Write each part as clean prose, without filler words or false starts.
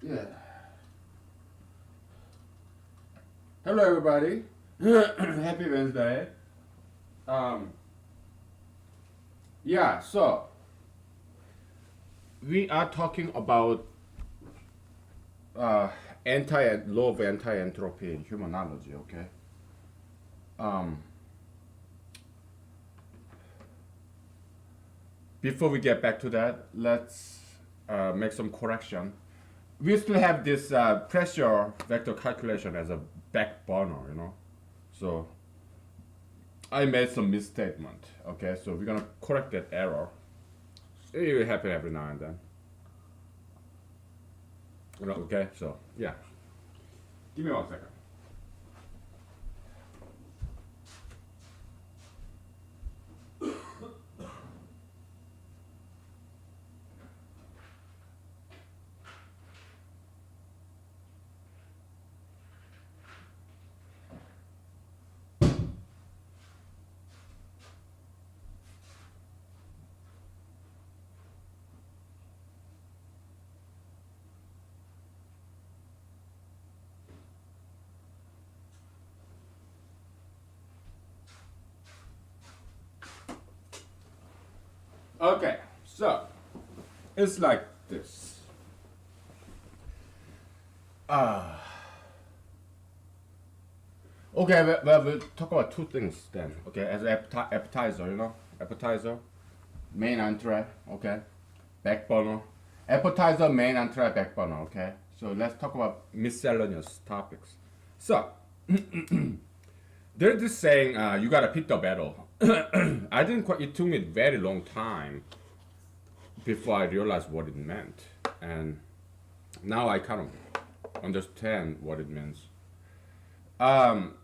Yeah. Hello, everybody. Happy Wednesday. Um, yeah, so we are talking about uh, law of anti-entropy in humanology, okay? Um, Before we get back to that, let's make some correction. We still have this pressure vector calculation as a back burner. So I made some misstatement, okay? So we're gonna correct that error. It will happen every now and then. Okay, so yeah. Give me 1 second. Okay, so it's like this. Okay, well, we'll talk about two things then. Okay, as appetizer, appetizer, main entree. Okay, back burner. Appetizer, main entree, back burner. Okay, so let's talk about miscellaneous topics. So there's this saying, you gotta pick the battle. I didn't quite. It took me a very long time before I realized what it meant, and now I kind of understand what it means. Um,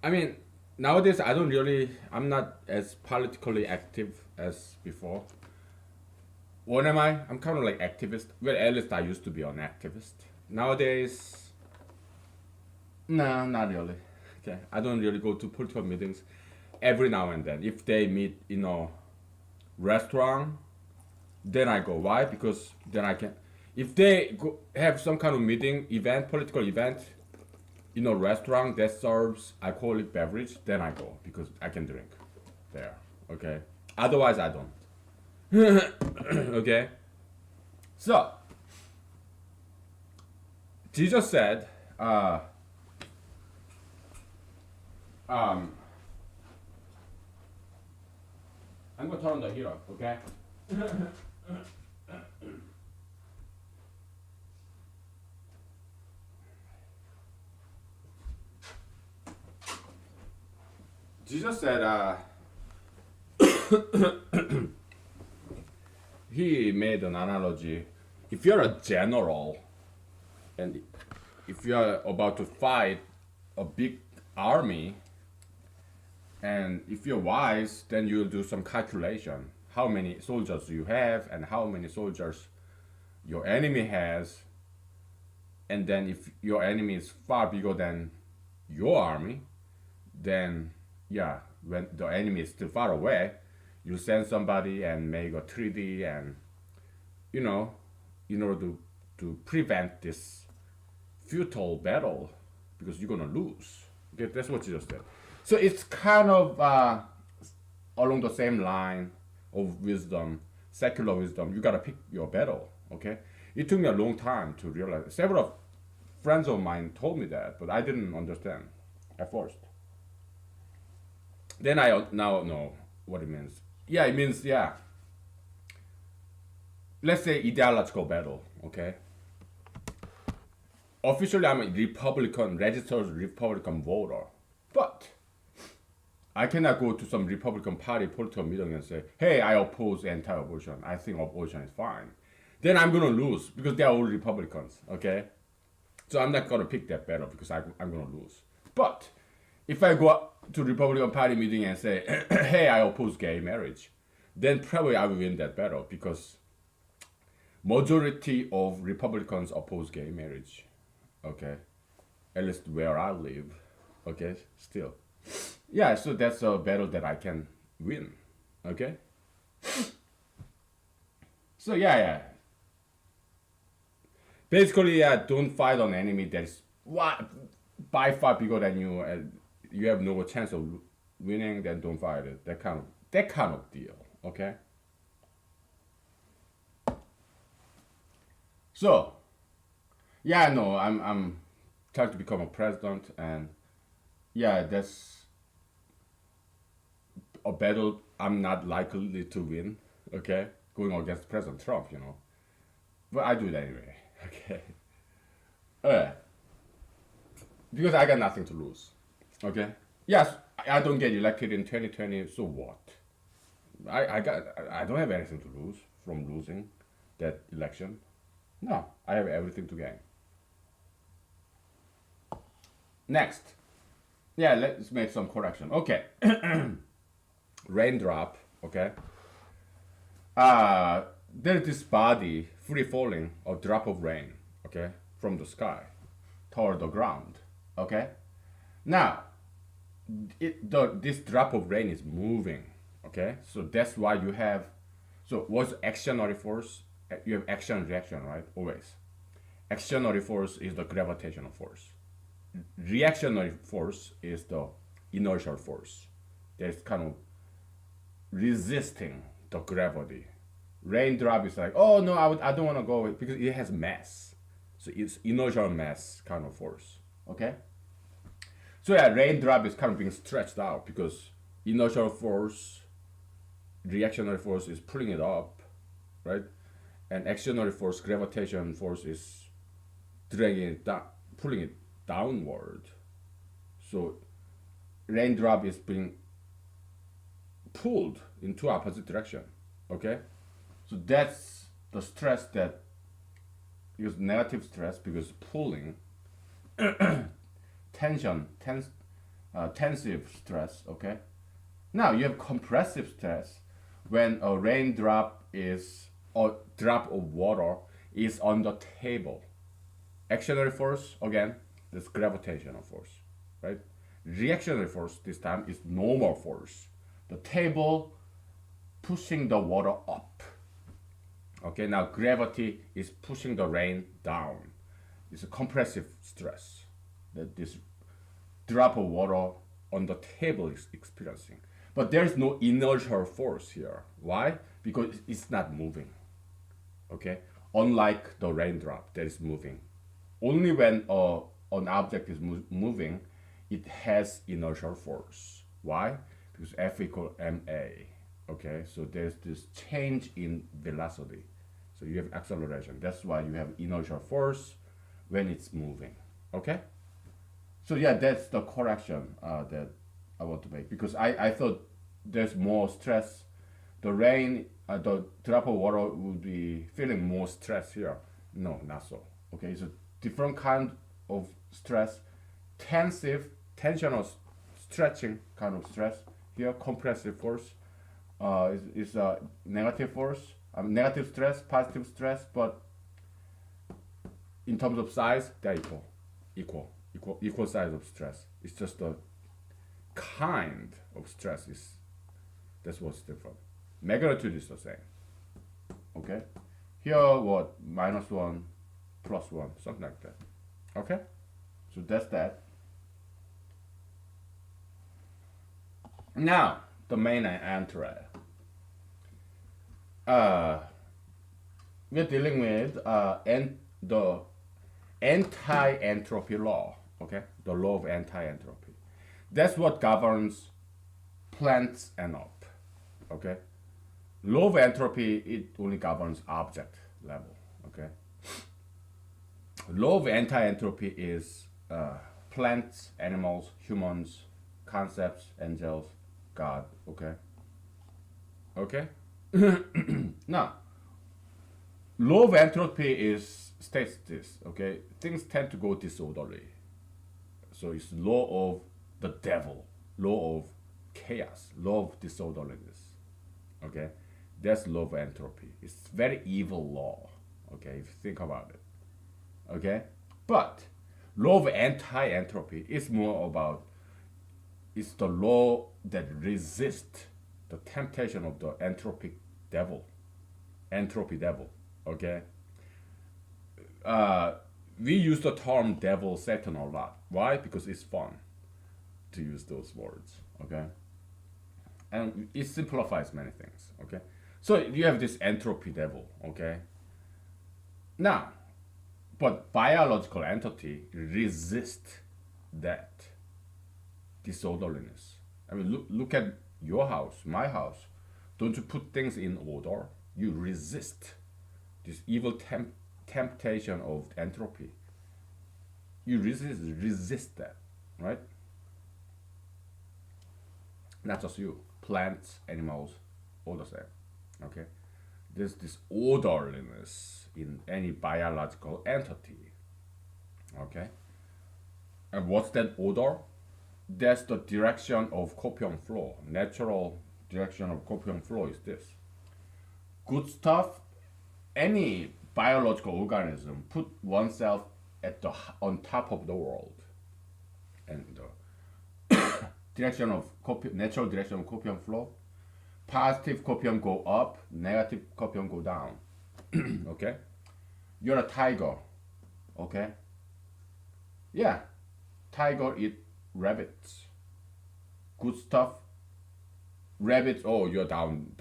I mean, nowadays I'm not as politically active as before. What am I? I'm kind of like activist. Well, at least I used to be an activist. Nowadays, no, not really. Okay, I don't really go to political meetings. Every now and then, if they meet in a restaurant, then I go. Why? Because then I can. If they have some kind of meeting, event, political event, in a restaurant that serves alcoholic beverage, then I go because I can drink there. Okay. Otherwise, I don't. Okay. So Jesus said, um, I'm gonna turn on the heat up. Okay. Jesus said, he made an analogy. If you're a general and if you're about to fight a big army, and if you're wise, then you'll do some calculation. How many soldiers you have and how many soldiers your enemy has. And then if your enemy is far bigger than your army, then yeah, when the enemy is still far away, you send somebody and make a 3D and you know, in order to prevent this futile battle because you're gonna lose. Okay, that's what you just said. So it's kind of along the same line of wisdom, secular wisdom. You gotta pick your battle. Okay, it took me a long time to realize. Several friends of mine told me that, but I didn't understand at first. Then I now know what it means. Yeah, it means yeah. Let's say ideological battle. Okay, officially I'm a Republican, registered Republican voter, but I cannot go to some Republican Party political meeting and say, "Hey, I oppose anti-abortion. I think abortion is fine." Then I'm gonna lose because they are all Republicans. Okay, so I'm not gonna pick that battle because I'm gonna lose. But if I go to Republican Party meeting and say, "Hey, I oppose gay marriage," then probably I will win that battle because majority of Republicans oppose gay marriage. Okay, at least where I live. Okay, still. Yeah, so that's a battle that I can win. Okay, so yeah. Basically, yeah, don't fight an enemy that is by far bigger than you, and you have no chance of winning. Then don't fight it. That kind of deal. Okay. So yeah, no, I'm trying to become a president, and yeah, that's a battle I'm not likely to win. Okay, going against President Trump, but I do it anyway. Okay. Uh, because I got nothing to lose. Okay. Yes, I don't get elected in 2020. So what? I don't have anything to lose from losing that election. No, I have everything to gain. Next. Yeah, let's make some correction. Okay. Raindrop. Okay. There's this body free falling, a drop of rain. Okay, from the sky toward the ground. Okay. Now, this drop of rain is moving. Okay, so that's why you have. So what's actionary force? You have action and reaction, right? Always. Actionary force is the gravitational force. Reactionary force is the inertial force. That's kind of resisting the gravity. Raindrop is like, oh no, I don't want to go because it has mass. So it's inertial mass kind of force. Okay. So yeah, raindrop is kind of being stretched out because inertial force, reactionary force is pulling it up, right? And actionary force, gravitation force is dragging it down, pulling it downward. So raindrop is being pulled into opposite direction. Okay, so that's the stress that is negative stress because pulling tensive stress. Okay, now you have compressive stress when a raindrop is a drop of water is on the table. Actionary force again, that's gravitational force, right? Reactionary force this time is normal force. The table pushing the water up. Okay, now gravity is pushing the rain down. It's a compressive stress that this drop of water on the table is experiencing. But there's no inertial force here. Why? Because it's not moving. Okay, unlike the raindrop that is moving. Only when an object is moving, it has inertial force. Why? Because F equal ma. Okay, so there's this change in velocity. So you have acceleration. That's why you have inertial force when it's moving. Okay? So yeah, that's the correction that I want to make because I thought there's more stress. The rain, the drop of water would be feeling more stress here. No, not so. Okay, it's a different kind of stress. Tensional stretching kind of stress. Here, compressive force is a negative force, negative stress, positive stress, but in terms of size, they're equal size of stress. It's just the kind of stress that's what's different. Magnitude is the same. Okay, here what -1, +1, something like that. Okay, so that's that. Now, the main entry. We're dealing with the anti-entropy law. Okay, the law of anti-entropy. That's what governs plants and up. Okay, law of entropy, it only governs object level. Okay, law of anti-entropy is plants, animals, humans, concepts, angels, God. Okay. Okay. Now, law of entropy states this. Okay, things tend to go disorderly. So it's law of the devil, law of chaos, law of disorderliness. Okay, that's law of entropy. It's very evil law. Okay, if you think about it. Okay, but law of anti-entropy is more about it's the law that resists the temptation of the entropy devil. Okay, we use the term devil, Satan a lot. Why? Because it's fun to use those words. Okay, and it simplifies many things. Okay, so you have this entropy devil. Okay, now, but biological entity resist that disorderliness. I mean, look at your house, my house. Don't you put things in order? You resist this evil temptation of entropy. You resist that, right? Not just you, plants, animals, all the same. Okay, there's this orderliness in any biological entity. Okay, and what's that order? That's the direction of copium flow. Natural direction of copium flow is this. Good stuff. Any biological organism put oneself at the on top of the world, and the direction of natural direction of copium flow. Positive copium go up, negative copium go down. Okay, you're a tiger. Okay, yeah, tiger eat rabbits. Good stuff. Rabbits, oh, you're down.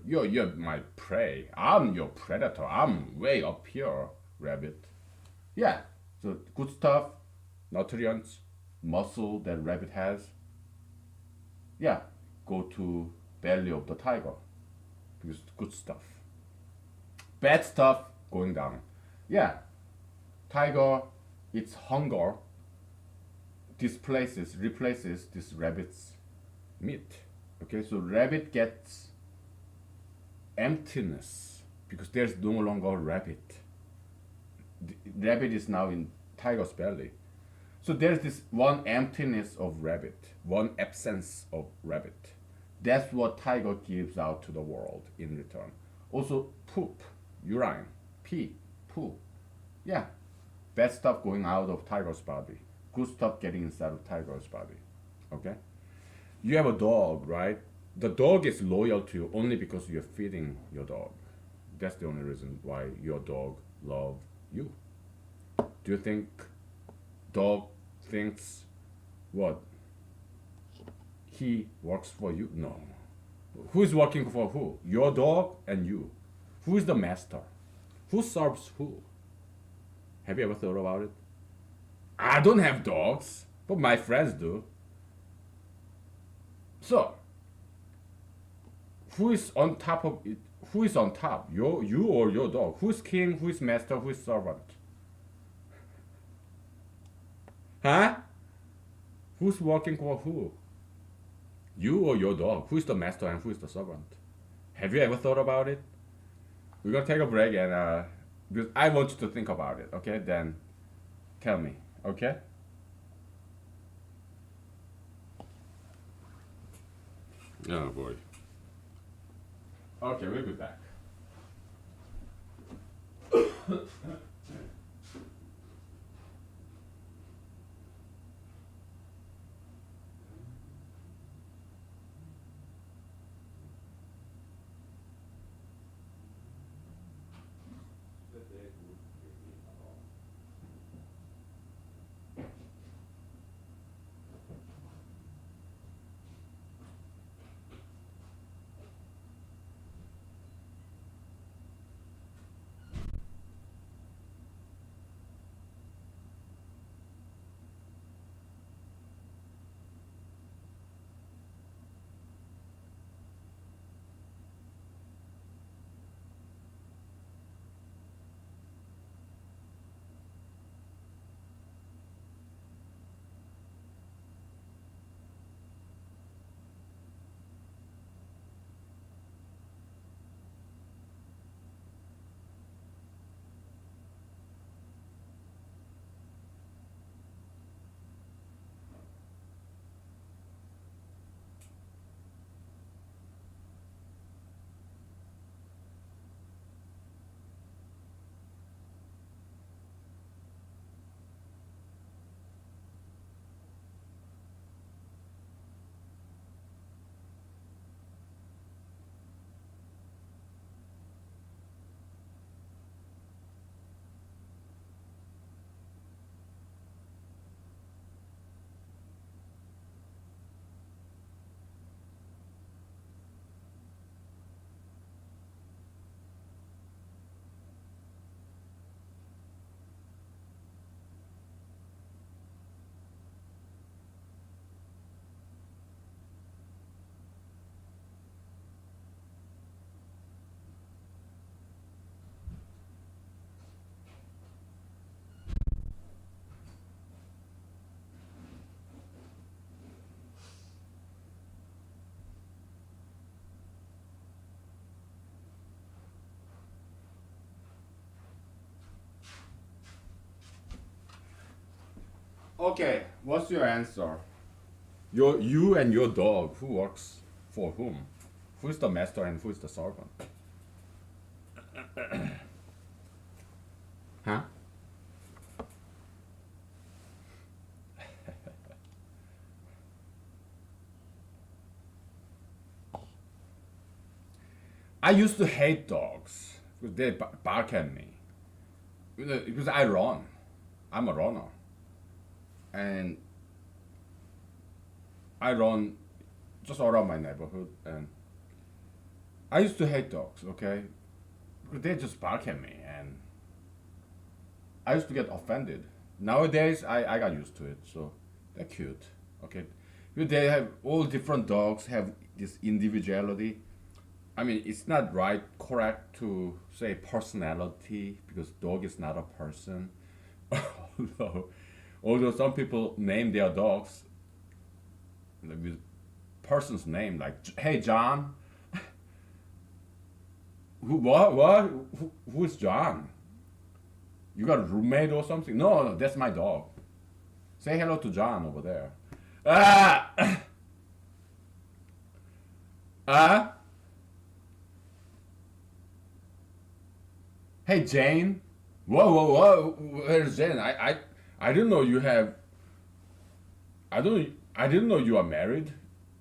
You're my prey. I'm your predator. I'm way up here, rabbit. Yeah. So good stuff, nutrients, muscle that rabbit has. Yeah, go to belly of the tiger because good stuff. Bad stuff going down. Yeah, tiger, its hunger replaces this rabbit's meat. Okay, so rabbit gets emptiness because there's no longer rabbit. The rabbit is now in tiger's belly. So there's this one emptiness of rabbit, one absence of rabbit. That's what tiger gives out to the world in return. Also, poop, urine, pee, poo. Yeah, bad stuff going out of tiger's body, good stuff getting inside of tiger's body. Okay? You have a dog, right? The dog is loyal to you only because you're feeding your dog. That's the only reason why your dog loves you. Do you think dog thinks what? He works for you? No. Who is working for who? Your dog and you. Who is the master? Who serves who? Have you ever thought about it? I don't have dogs, but my friends do. So, who is on top of it? Who is on top? You or your dog? Who is king? Who is master? Who is servant? Huh? Who's working for who? You or your dog? Who is the master and who is the servant? Have you ever thought about it? We're gonna take a break and because I want you to think about it. Okay, then tell me. Okay. Oh boy. Okay, we'll be back. Okay, what's your answer? You and your dog, who works for whom? Who is the master and who is the servant? Huh? I used to hate dogs because they bark at me. Because I run. I'm a runner. And I run just around my neighborhood. And I used to hate dogs, okay? Because they just bark at me. And I used to get offended. Nowadays, I got used to it. So they're cute, okay? They have all different dogs have this individuality. I mean, it's not right, correct to say personality because dog is not a person. although, although some people name their dogs with person's name, like, hey, John. Who's John? You got a roommate or something? No, no, that's my dog. Say hello to John over there. Ah! Ah? Hey, Jane. Whoa, whoa, whoa. Where's Jane? I didn't know you have. I didn't know you are married.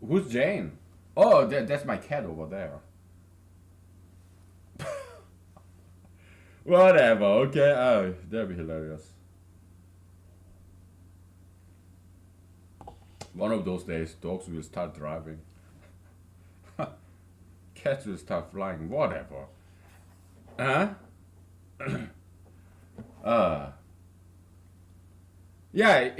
Who's Jane? Oh, that's my cat over there. Whatever. Okay. Oh, that'd be hilarious. One of those days, dogs will start driving. Cats will start flying. Whatever. Huh? Uh. Yeah.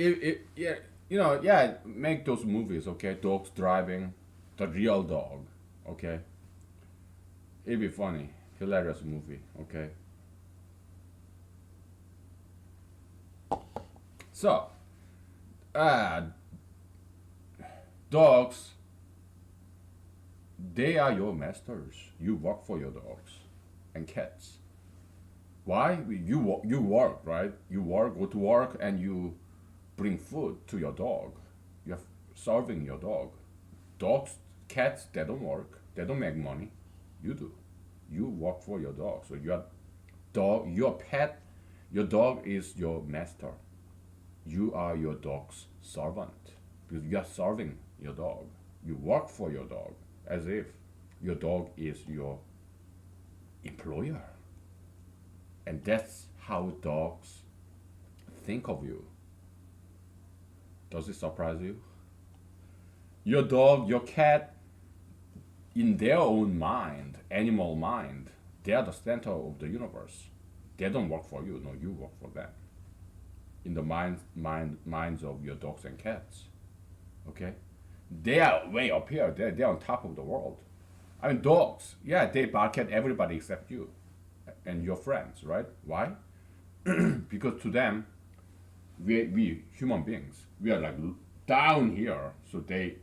Yeah. Yeah. Make those movies. Okay. Dogs driving. The real dog. Okay. It'd be funny. Hilarious movie. Okay. So, uh, dogs, they are your masters. You work for your dogs and cats. Why? You work, right? You work, go to work, and you bring food to your dog. You're serving your dog. Dogs, cats, they don't work. They don't make money. You do. You work for your dog. So your pet, your dog is your master. You are your dog's servant because you are serving your dog. You work for your dog as if your dog is your employer. And that's how dogs think of you. Does it surprise you? Your dog, your cat, in their own mind, animal mind, they are the center of the universe. They don't work for you, no, you work for them. In the minds of your dogs and cats. Okay? They are way up here. They're on top of the world. I mean, dogs, yeah, they bark at everybody except you and your friends, right? Why? Because to them, we human beings, we are like down here, so they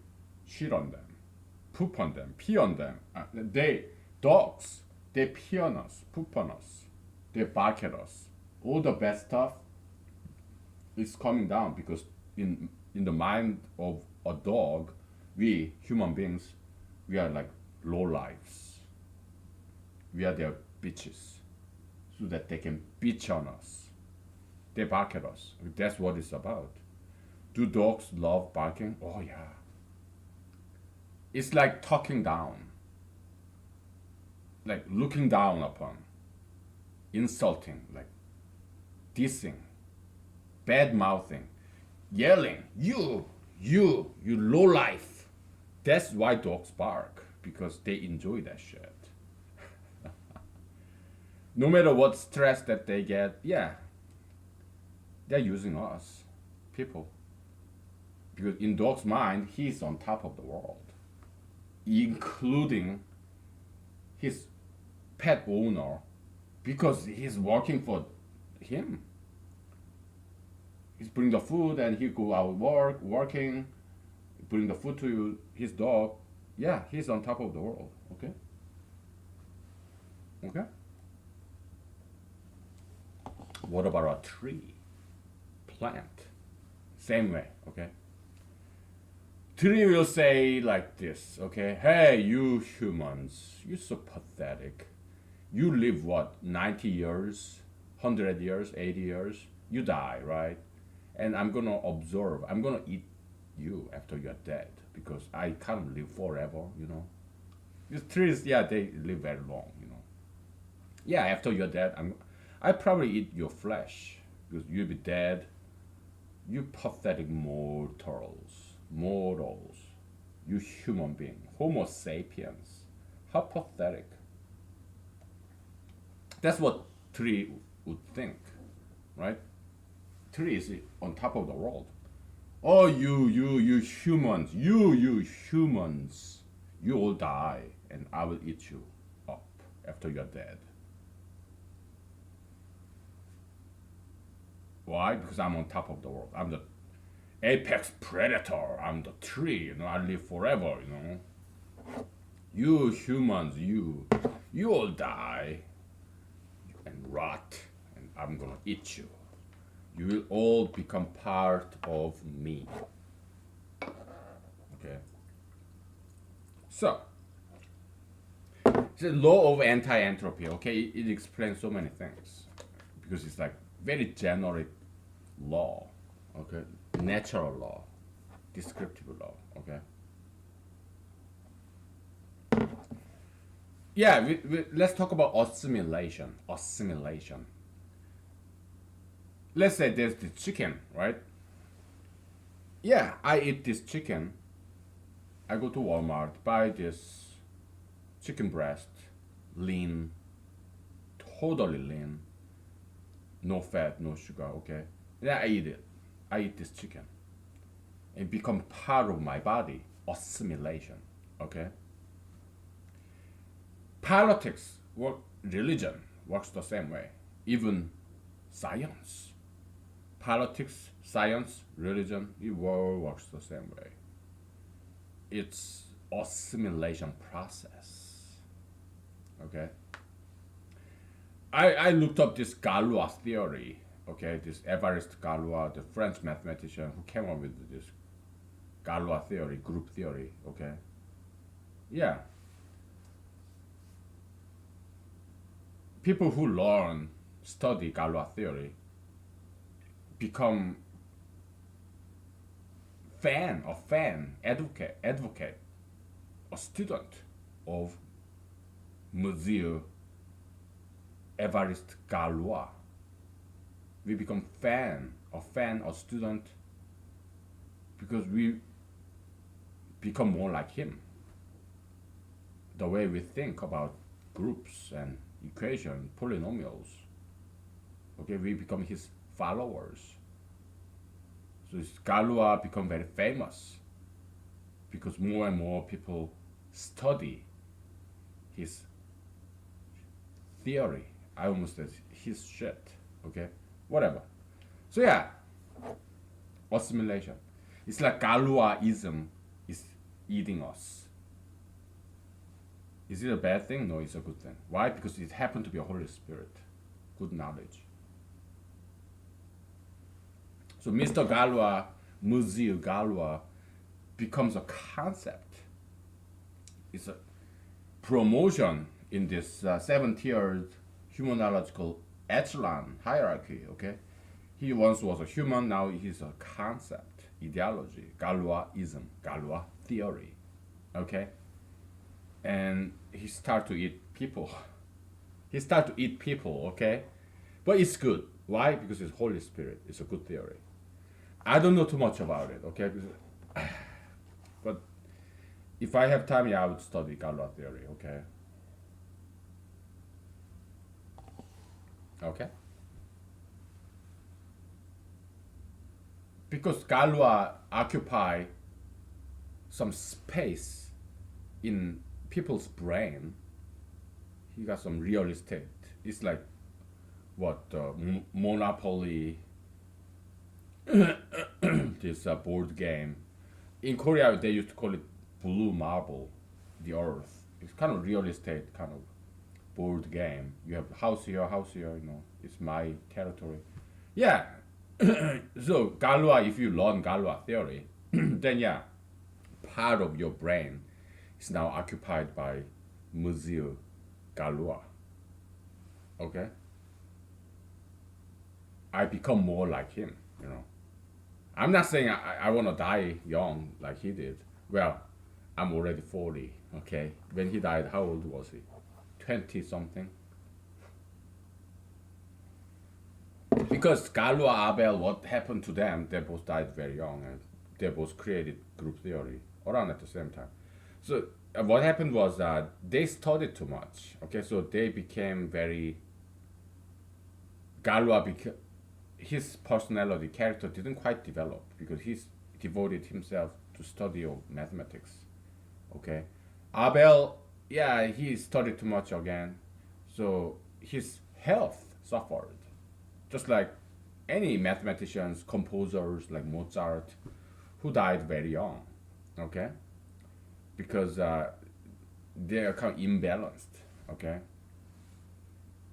shit on them, poop on them, pee on them. Dogs, they pee on us, poop on us, they bark at us. All the bad stuff is coming down because in the mind of a dog, we human beings, we are like low lives. We are their bitches, so that they can bitch on us. They bark at us. That's what it's about. Do dogs love barking? Oh yeah. It's like talking down, like looking down upon, insulting, like dissing, bad mouthing, yelling, you low life. That's why dogs bark, because they enjoy that shit. No matter what stress that they get, yeah, they're using us, people. Because in dog's mind, he's on top of the world, including his pet owner, because he's working for him. He's bring the food and he go out working, bring the food to his dog. Yeah, he's on top of the world. Okay. Okay. What about a tree, plant, Same way, okay? Tree will say like this, okay? Hey, you humans, you're so pathetic. You live what, 90 years, 100 years, 80 years? You die, right? And I'm gonna observe, I'm gonna eat you after you're dead because I can't live forever, you know? These trees, yeah, they live very long, you know? Yeah, after you're dead, I probably eat your flesh because you'll be dead. You pathetic mortals, you human being, Homo sapiens. How pathetic. That's what tree would think, right? Tree is on top of the world. Oh, you humans, you humans, you all die, and I will eat you up after you're dead. Why? Because I'm on top of the world. I'm the apex predator. I'm the tree. You know, I live forever. You know. You humans, you all die and rot, and I'm gonna eat you. You will all become part of me. Okay. So, it's a law of anti-entropy. Okay, it explains so many things because it's like very generic law. Okay, natural law, descriptive law. Okay. Yeah, let's talk about assimilation. Assimilation. Let's say there's the chicken, right? Yeah, I eat this chicken. I go to Walmart, buy this chicken breast, lean, totally lean, no fat, no sugar, okay? Yeah, I eat it. I eat this chicken. It become part of my body. Assimilation, okay? Politics, religion works the same way. Even science. Politics, science, religion, it all works the same way. It's assimilation process. Okay. I looked up this Galois theory. Okay, this Évariste Galois, the French mathematician who came up with this Galois theory, group theory. Okay. Yeah. People who study Galois theory, become advocate, a student of Monsieur Évariste Galois. We become a student, because we become more like him. The way we think about groups and equation, polynomials. Okay, we become his followers. So Galois become very famous because more and more people study his theory. I almost said his shit. Okay, whatever. So yeah, assimilation. It's like Galoisism is eating us. Is it a bad thing? No, it's a good thing. Why? Because it happened to be a Holy Spirit, good knowledge. So Mr. Galois, Monsieur Galois, becomes a concept. It's a promotion in this 7-tiered humanological echelon hierarchy. Okay, he once was a human, now he's a concept, ideology, Galoisism, Galois theory. Okay, and he start to eat people. He start to eat people. Okay, but it's good. Why? Because it's Holy Spirit. It's a good theory. I don't know too much about it, okay? But if I have time, yeah, I would study Galois theory, okay? Okay? Because Galois occupy some space in people's brain, he got some real estate. It's like what Monopoly, this board game. In Korea, they used to call it blue marble, the earth. It's kind of real estate kind of board game. You have house here, you know, it's my territory. Yeah, So Galois, if you learn Galois theory, then yeah, part of your brain is now occupied by Monsieur Galois. Okay, I become more like him. You know, I'm not saying I want to die young like he did. Well, I'm already 40. Okay, when he died, how old was he? 20 something. Because Galois Abel, what happened to them? They both died very young, and they both created group theory around at the same time. So what happened was that they studied too much. Okay, so they became very Galois. His personality character didn't quite develop because he's devoted himself to study of mathematics. Okay, Abel, yeah, he studied too much again, so his health suffered, just like any mathematicians, composers like Mozart, who died very young. Okay, because they are kind of imbalanced. Okay,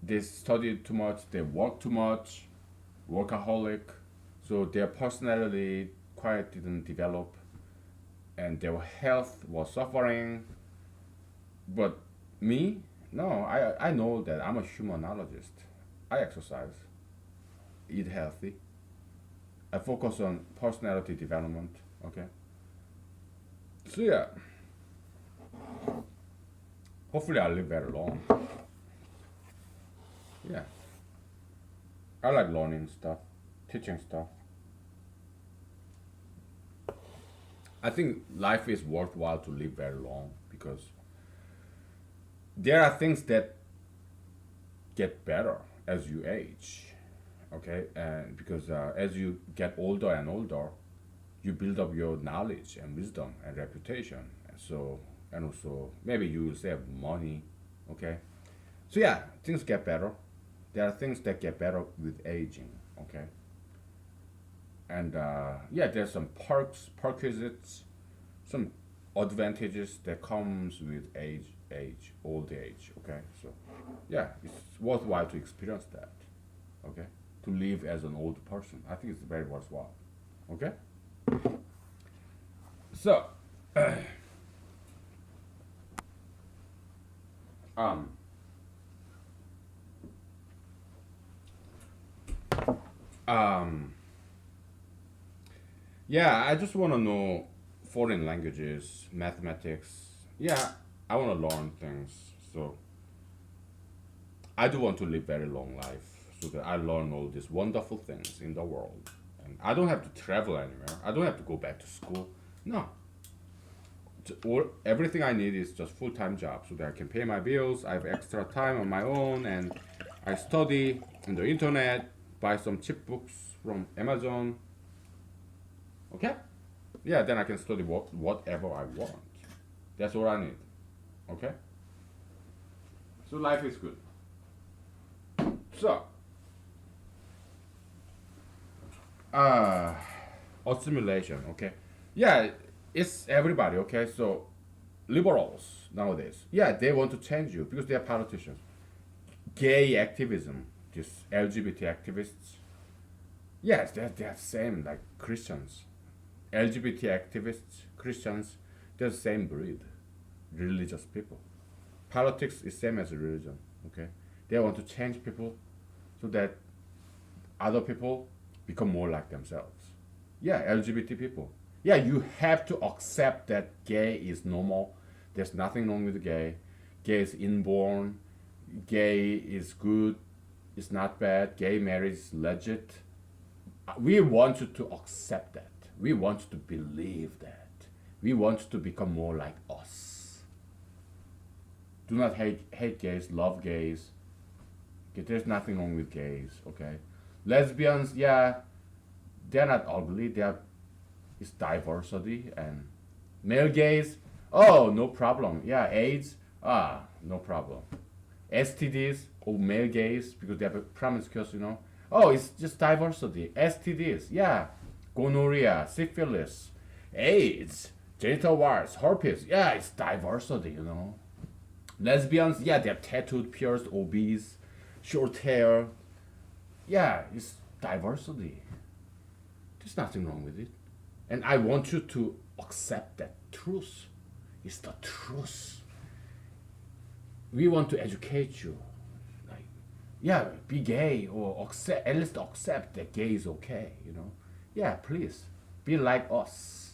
they studied too much, they work too much, workaholic, so their personality quite didn't develop, and their health was suffering. But me, no, I know that I'm a humanologist. I exercise, eat healthy. I focus on personality development. Okay, so yeah, hopefully I'll live very long. Yeah, I like learning stuff, teaching stuff. I think life is worthwhile to live very long because there are things that get better as you age. Okay, and because as you get older and older, you build up your knowledge and wisdom and reputation. So, and also maybe you will save money. Okay, so yeah, things get better. There are things that get better with aging. Okay, and yeah, there's some perquisites, some advantages that comes with old age. Okay, so yeah, it's worthwhile to experience that. Okay, to live as an old person, I think it's very worthwhile. Okay, so um um yeah, I just want to know foreign languages, mathematics. Yeah, I want to learn things. So I do want to live very long life so that I learn all these wonderful things in the world. And I don't have to travel anywhere. I don't have to go back to school. No. Everything I need is just full-time job so that I can pay my bills. I have extra time on my own and I study on the internet, buy some cheap books from Amazon. Okay? Yeah, then I can study whatever I want. That's all I need. Okay? So life is good. So, uh, assimilation, okay? Yeah, it's everybody, okay? So, liberals nowadays, yeah, they want to change you because they are politicians. Gay activism, just LGBT activists, yes, they're same like Christians. LGBT activists, Christians, they're the same breed, religious people. Politics is same as religion, okay? They want to change people so that other people become more like themselves. Yeah, LGBT people. Yeah, you have to accept that gay is normal. There's nothing wrong with gay. Gay is inborn. Gay is good. It's not bad. Gay marriage is legit. We want you to accept that. We want you to believe that. We want you to become more like us. Do not hate gays, love gays. Okay, there's nothing wrong with gays, okay? Lesbians, yeah, they're not ugly. It's diversity. And male gays, oh, no problem. Yeah, AIDS, no problem. STDs, oh, male gays, because they have a promiscuous, Oh, it's just diversity. STDs, yeah, gonorrhea, syphilis, AIDS, genital warts, herpes, yeah, it's diversity. Lesbians, yeah, they're tattooed, pierced, obese, short hair. Yeah, it's diversity. There's nothing wrong with it. And I want you to accept that truth. It's the truth. We want to educate you. Like, yeah, be gay or accept, at least accept that gay is okay, you know. Yeah, please, be like us.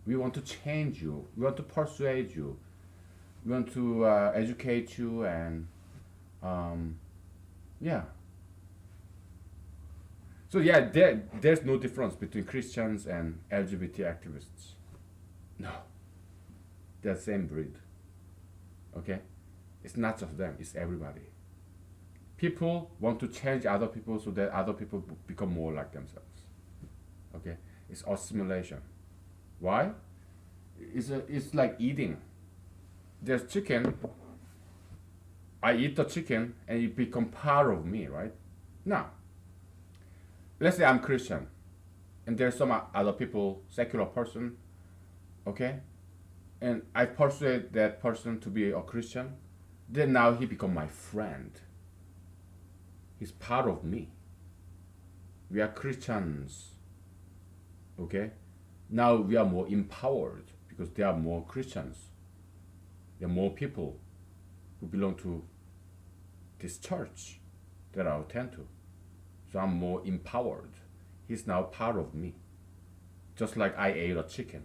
We want to change you. We want to persuade you. We want to educate you and yeah. So yeah, there's no difference between Christians and LGBT activists. No, they're the same breed. Okay, it's not just them; it's everybody. People want to change other people so that other people become more like themselves. Okay, it's assimilation. Why? It's like eating. There's chicken. I eat the chicken and it become part of me, right? Now, let's say I'm Christian, and there's some other people, secular person, okay, and I persuade that person to be a Christian, then now he become my friend. He's part of me. We are Christians, okay. Now we are more empowered because there are more Christians. There are more people who belong to this church that I attend to. So I'm more empowered. He's now part of me. Just like I ate a chicken.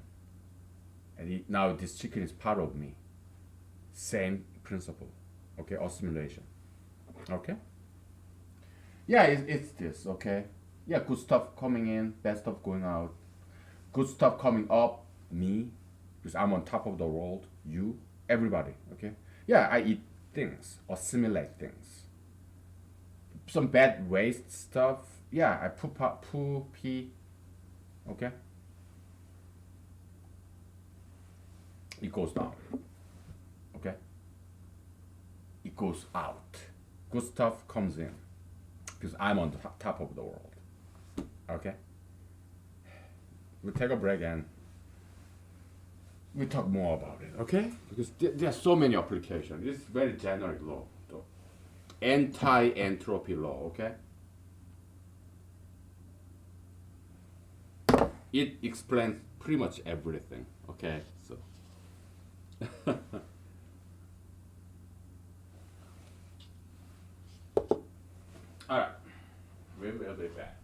And now this chicken is part of me. Same principle. Okay, assimilation. Okay? Yeah, it's this, okay? Yeah, good stuff coming in, bad stuff going out. Good stuff coming up, me, because I'm on top of the world, you, everybody, okay? Yeah, I eat things, assimilate things. Some bad waste stuff, yeah, I poo, pee, okay? It goes down, okay? It goes out. Good stuff comes in, because I'm on the top of the world, okay? We'll take a break and we'll talk more about it, okay? Because there are so many applications. It's very generic law, though. Anti-entropy law, okay? It explains pretty much everything, okay? So, all right, we will be back.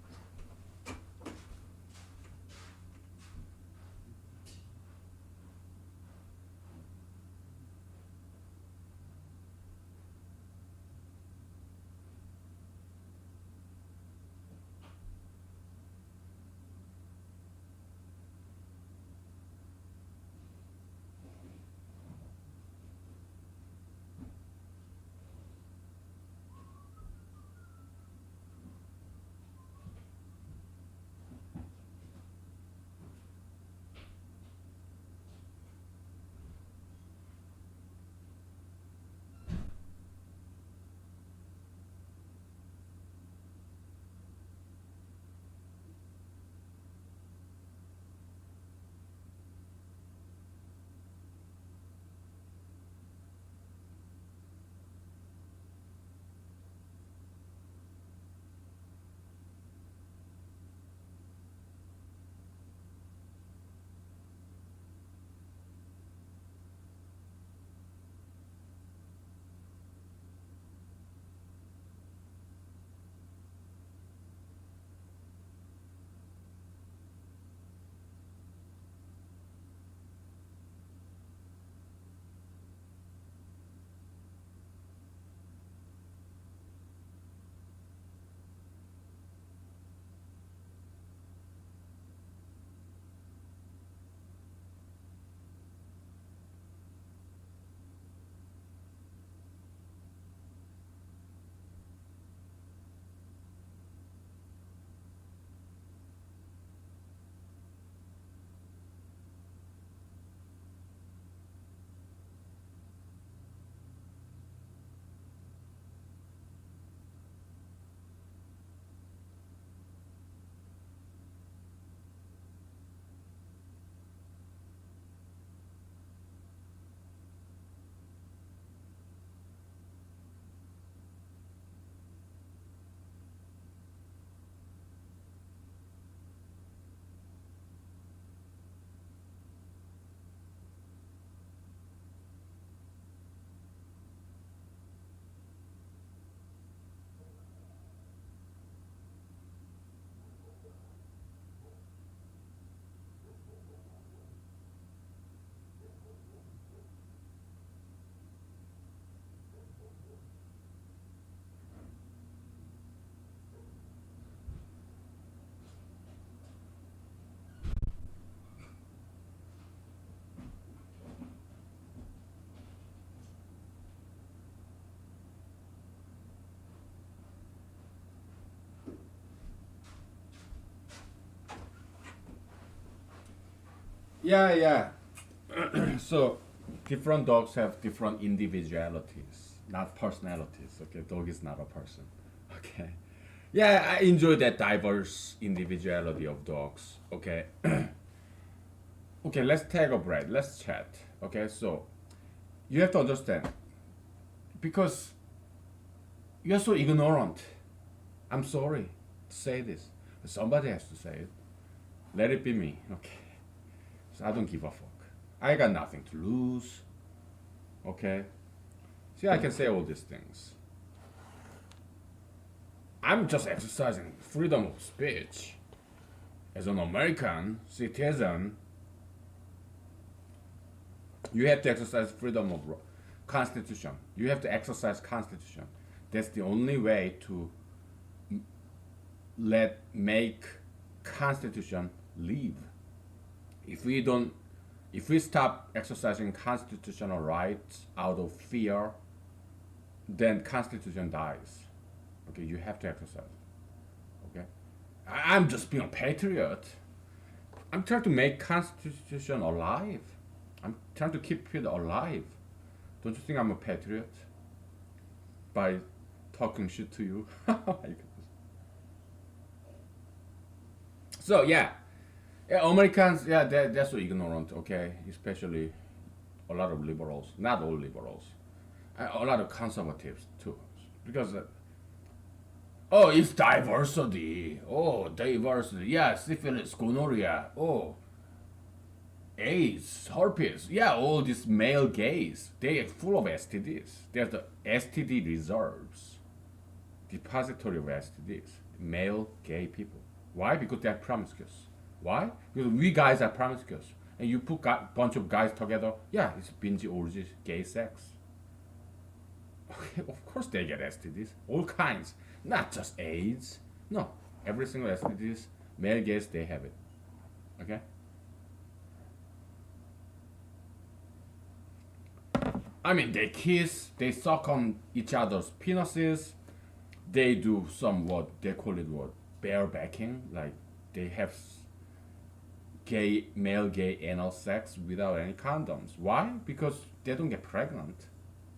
Yeah, yeah. So different dogs have different individualities, not personalities. Okay, dog is not a person. Okay. Yeah, I enjoy that diverse individuality of dogs. Okay. Okay, let's take a break. Let's chat. Okay, so you have to understand because you're so ignorant. I'm sorry to say this. But somebody has to say it. Let it be me. Okay. So I don't give a fuck. I got nothing to lose. Okay. See, I can say all these things. I'm just exercising freedom of speech. As an American citizen, you have to exercise freedom of constitution. You have to exercise constitution. That's the only way to make constitution live. If we don't, if we stop exercising constitutional rights out of fear, then constitution dies. Okay, you have to exercise. Okay, I'm just being a patriot. I'm trying to make constitution alive. I'm trying to keep it alive. Don't you think I'm a patriot by talking shit to you? So yeah, yeah, Americans, yeah, they're so ignorant. Okay, especially a lot of liberals, not all liberals, a lot of conservatives too, because oh, it's diversity. Oh, diversity. Yeah, syphilis, gonorrhea. Oh, AIDS, herpes. Yeah, all these male gays. They are full of STDs. They're the STD reserves, depository of STDs. Male gay people. Why? Because they're promiscuous. Why? Because we guys are promiscuous. And you put a bunch of guys together, yeah, it's binge orgy, gay sex. Okay, of course they get STDs, all kinds, not just AIDS. No, every single STDs, male gays, they have it. Okay. I mean, they kiss, they suck on each other's penises, they do some what they call it what barebacking, like they have male gay anal sex without any condoms. Why? Because they don't get pregnant.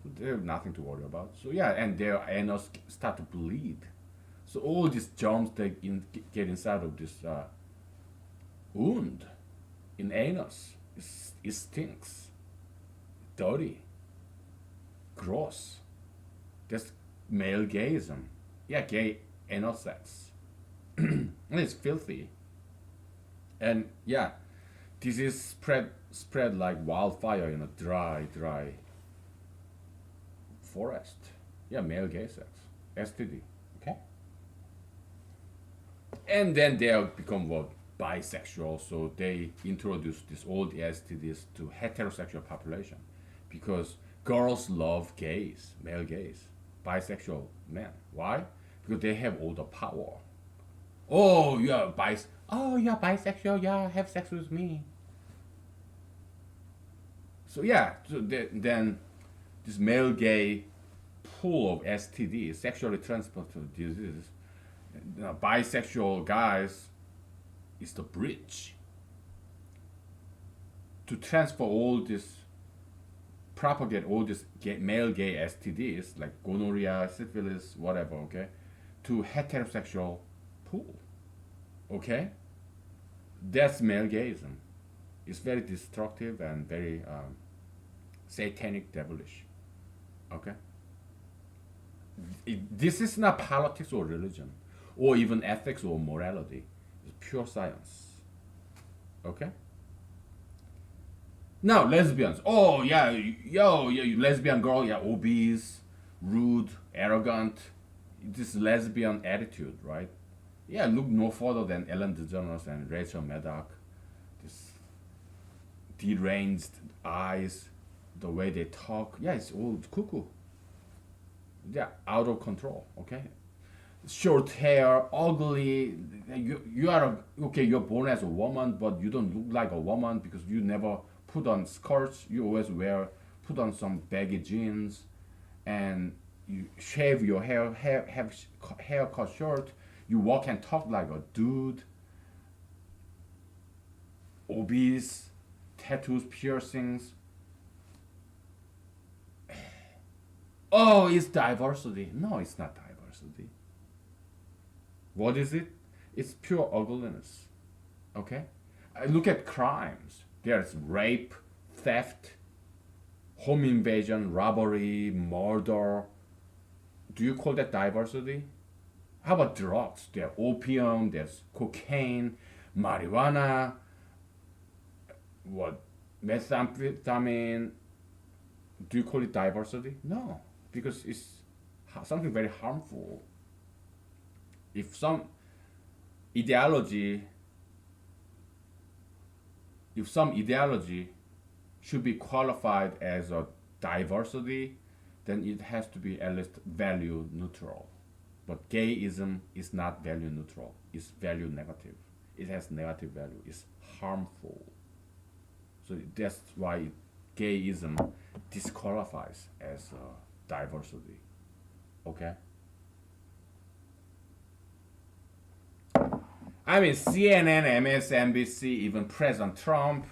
So they have nothing to worry about. So yeah, and their anus start to bleed. So all these germs get inside of this wound in anus. It stinks, dirty, gross. That's male gayism. Yeah, gay anal sex. And it's filthy. And yeah, this is spread like wildfire in a dry forest. Yeah, male gay sex, STD. Okay. And then they become what bisexual, so they introduce this old STDs to heterosexual population, because girls love gays, male gays, bisexual men. Why? Because they have all the power. Oh, you're Oh, you're bisexual. Yeah, have sex with me. So yeah, so then this male gay pool of STDs, sexually transmitted diseases, bisexual guys is the bridge to transfer all this, propagate all this male gay STDs like gonorrhea, syphilis, whatever. Okay, to heterosexual pool. Okay, that's male gayism. It's very destructive and very satanic, devilish. Okay, this is not politics or religion, or even ethics or morality. It's pure science. Okay. Now lesbians. Oh yeah, you lesbian girl. Yeah, obese, rude, arrogant. This lesbian attitude, right? Yeah, look no further than Ellen DeGeneres and Rachel Maddow. This deranged eyes, the way they talk. Yeah, it's all cuckoo. Yeah, out of control. Okay, short hair, ugly. You are okay. You're born as a woman, but you don't look like a woman because you never put on skirts. You always put on some baggy jeans, and you shave your have hair cut short. You walk and talk like a dude. Obese. tattoos, piercings. Oh, it's diversity. No, it's not diversity. What is it? It's pure ugliness. Okay? Look at crimes. There's rape, theft, home invasion, robbery, murder. Do you call that diversity? How about drugs? There's opium, there's cocaine, marijuana, what, methamphetamine. Do you call it diversity? No, because it's something very harmful. If some ideology, if some ideology should be qualified as a diversity, then it has to be at least value neutral. But gayism is not value neutral. It's value negative. It has negative value. It's harmful. So that's why gayism disqualifies as diversity. Okay? I mean, CNN, MSNBC, even President Trump,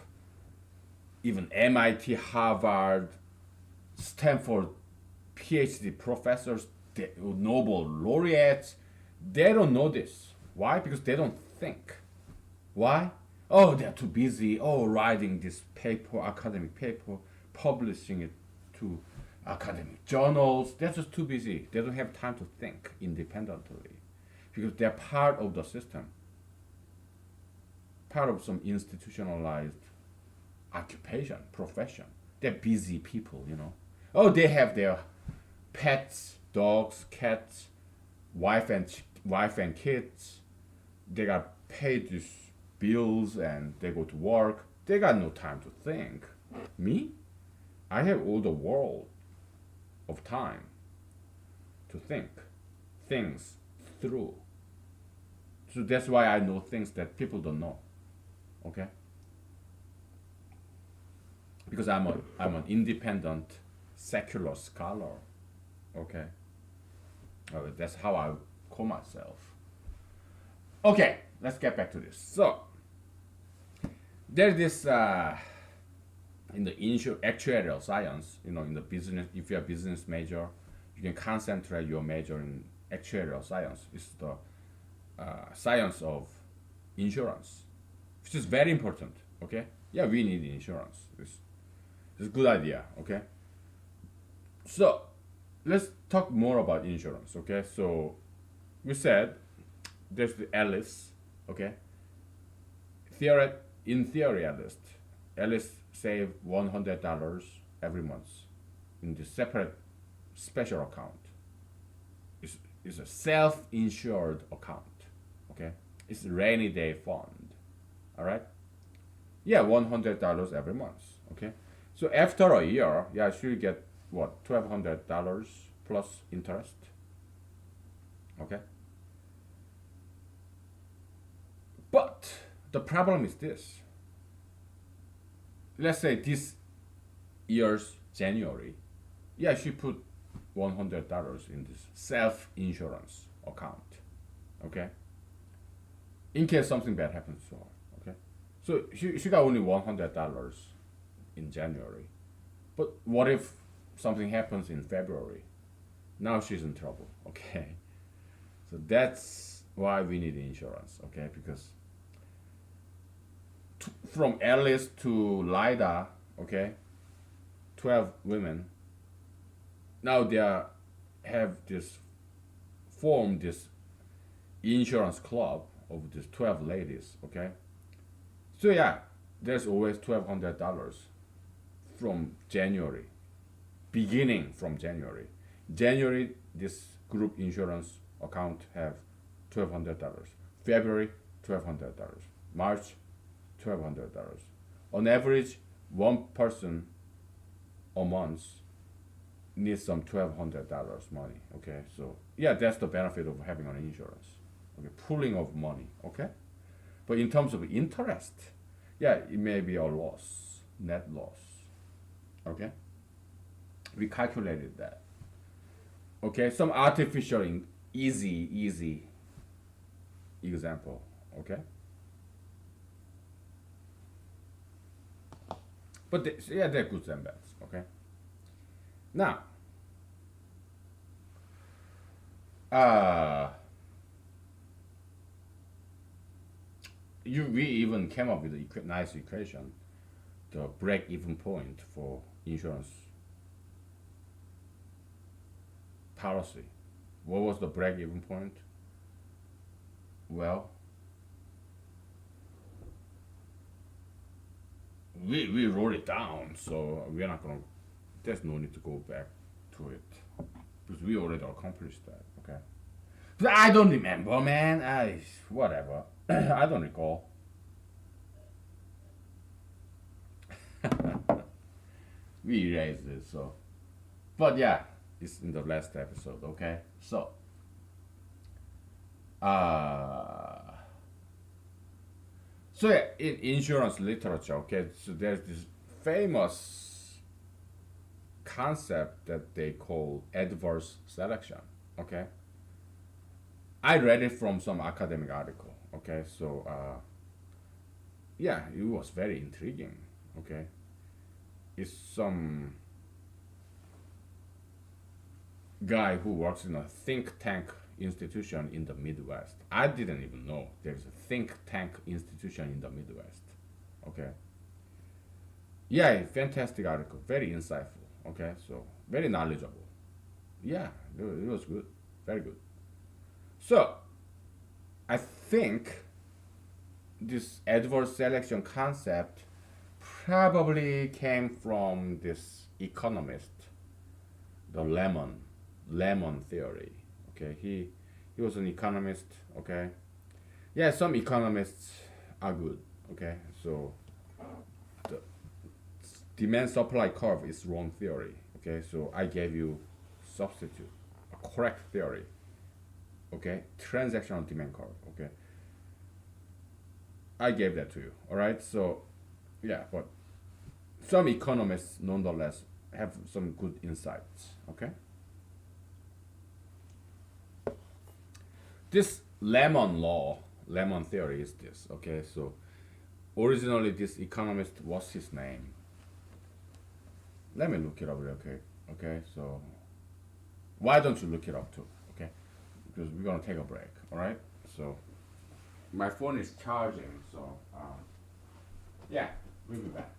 even MIT, Harvard, Stanford PhD professors, Nobel laureates, they don't know this. Why? Because they don't think. Why? Oh, they're too busy. Oh, writing this paper, academic paper, publishing it to academic journals. They're just too busy. They don't have time to think independently because they're part of the system, part of some institutionalized occupation, profession. They're busy people, you know. Oh, they have their pets, dogs, cats, wife and kids. They got paid these bills and they go to work. They got no time to think. Me? I have all the world of time to think things through. So that's why I know things that people don't know. Okay? Because I'm an independent secular scholar. Okay? That's how I call myself. Okay, let's get back to this. So there's this in the actuarial science, you know, in the business, if you're a business major, you can concentrate your major in actuarial science. It's the science of insurance, which is very important. Okay, yeah, we need insurance. It's a good idea. Okay, so let's talk more about insurance. Okay, so we said there's the Alice. Okay, in theory, Alice save $100 every month in the separate special account. It's a self-insured account. Okay, it's a rainy day fund. All right. Yeah, $100 every month. Okay, so after a year, yeah, she'll get what, $1,200 plus interest. Okay. But the problem is this. Let's say this year's January, yeah, she put $100 in this self-insurance account. Okay. In case something bad happens to her. Okay. So she got only $100 in January. But what if something happens in February? Now she's in trouble. Okay. So that's why we need insurance. Okay, because from Alice to Lida, okay, 12 women. Now they have formed this insurance club of these 12 ladies, okay. So yeah, there's always $1,200 from January, beginning from January. January, this group insurance account have $1,200. February, $1,200. March, $1,200. On average, one person a month needs some $1,200 money. Okay, so yeah, that's the benefit of having an insurance. Okay, pooling of money. Okay, but in terms of interest, yeah, it may be a loss, net loss. Okay, we calculated that. Okay, some artificial easy example. Okay. But yeah, they're goods and bads. Okay. Now, uh, we even came up with a nice equation, the break-even point for insurance policy. What was the break-even point? Well, we wrote it down, so we're not gonna. There's no need to go back to it because we already accomplished that. Okay. But I don't remember, man. I whatever. I don't recall. We erased it, so. But yeah, it's in the last episode. Okay. So, uh, so yeah, in insurance literature, okay, so there's this famous concept that they call adverse selection. Okay, I read it from some academic article. Okay, so yeah, it was very intriguing. Okay, it's some guy who works in a think tank institution in the Midwest. I didn't even know there's a think tank institution in the Midwest. Okay, yeah, fantastic article, very insightful. Okay, so very knowledgeable. Yeah, it was good, very good. So I think this adverse selection concept probably came from this economist, the Lemon theory. Okay, he was an economist. Okay, yeah, some economists are good. Okay, so the demand supply curve is wrong theory. Okay, so I gave you substitute a correct theory. Okay, transactional demand curve. Okay, I gave that to you. All right, so yeah, but some economists nonetheless have some good insights. Okay, this lemon theory is this. Okay, so originally this economist, what's his name? Let me look it up real quick. Okay, so why don't you look it up too? Okay, because we're gonna take a break. All right, so my phone is charging, so yeah, we'll be back.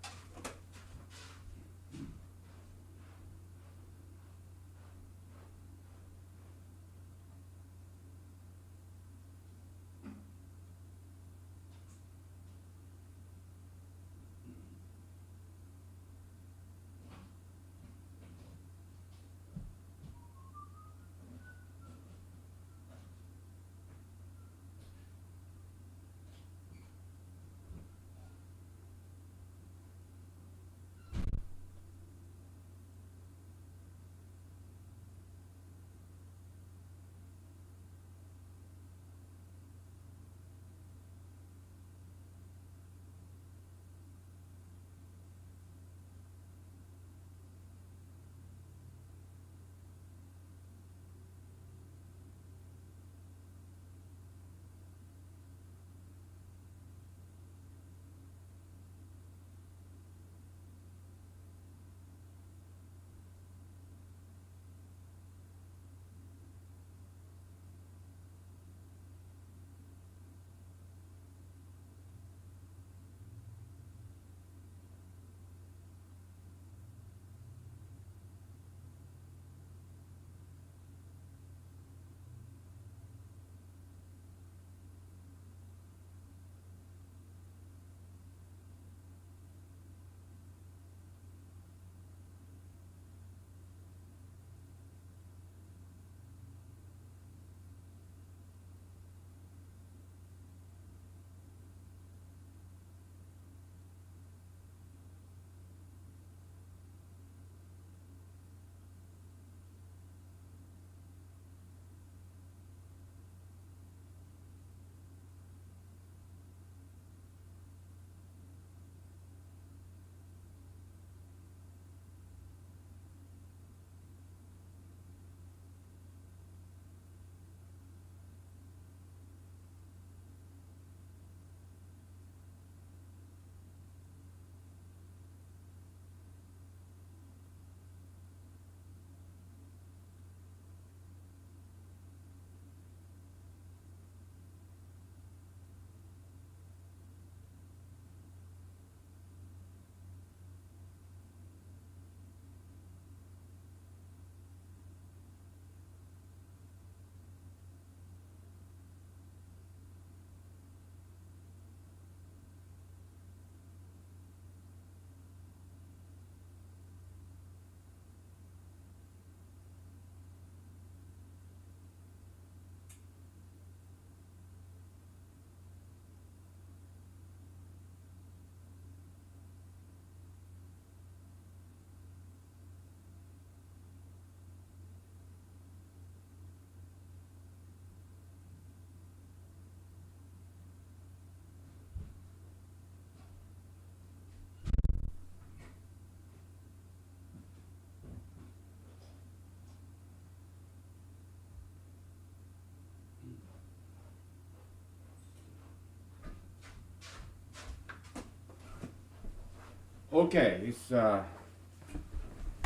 Okay, it's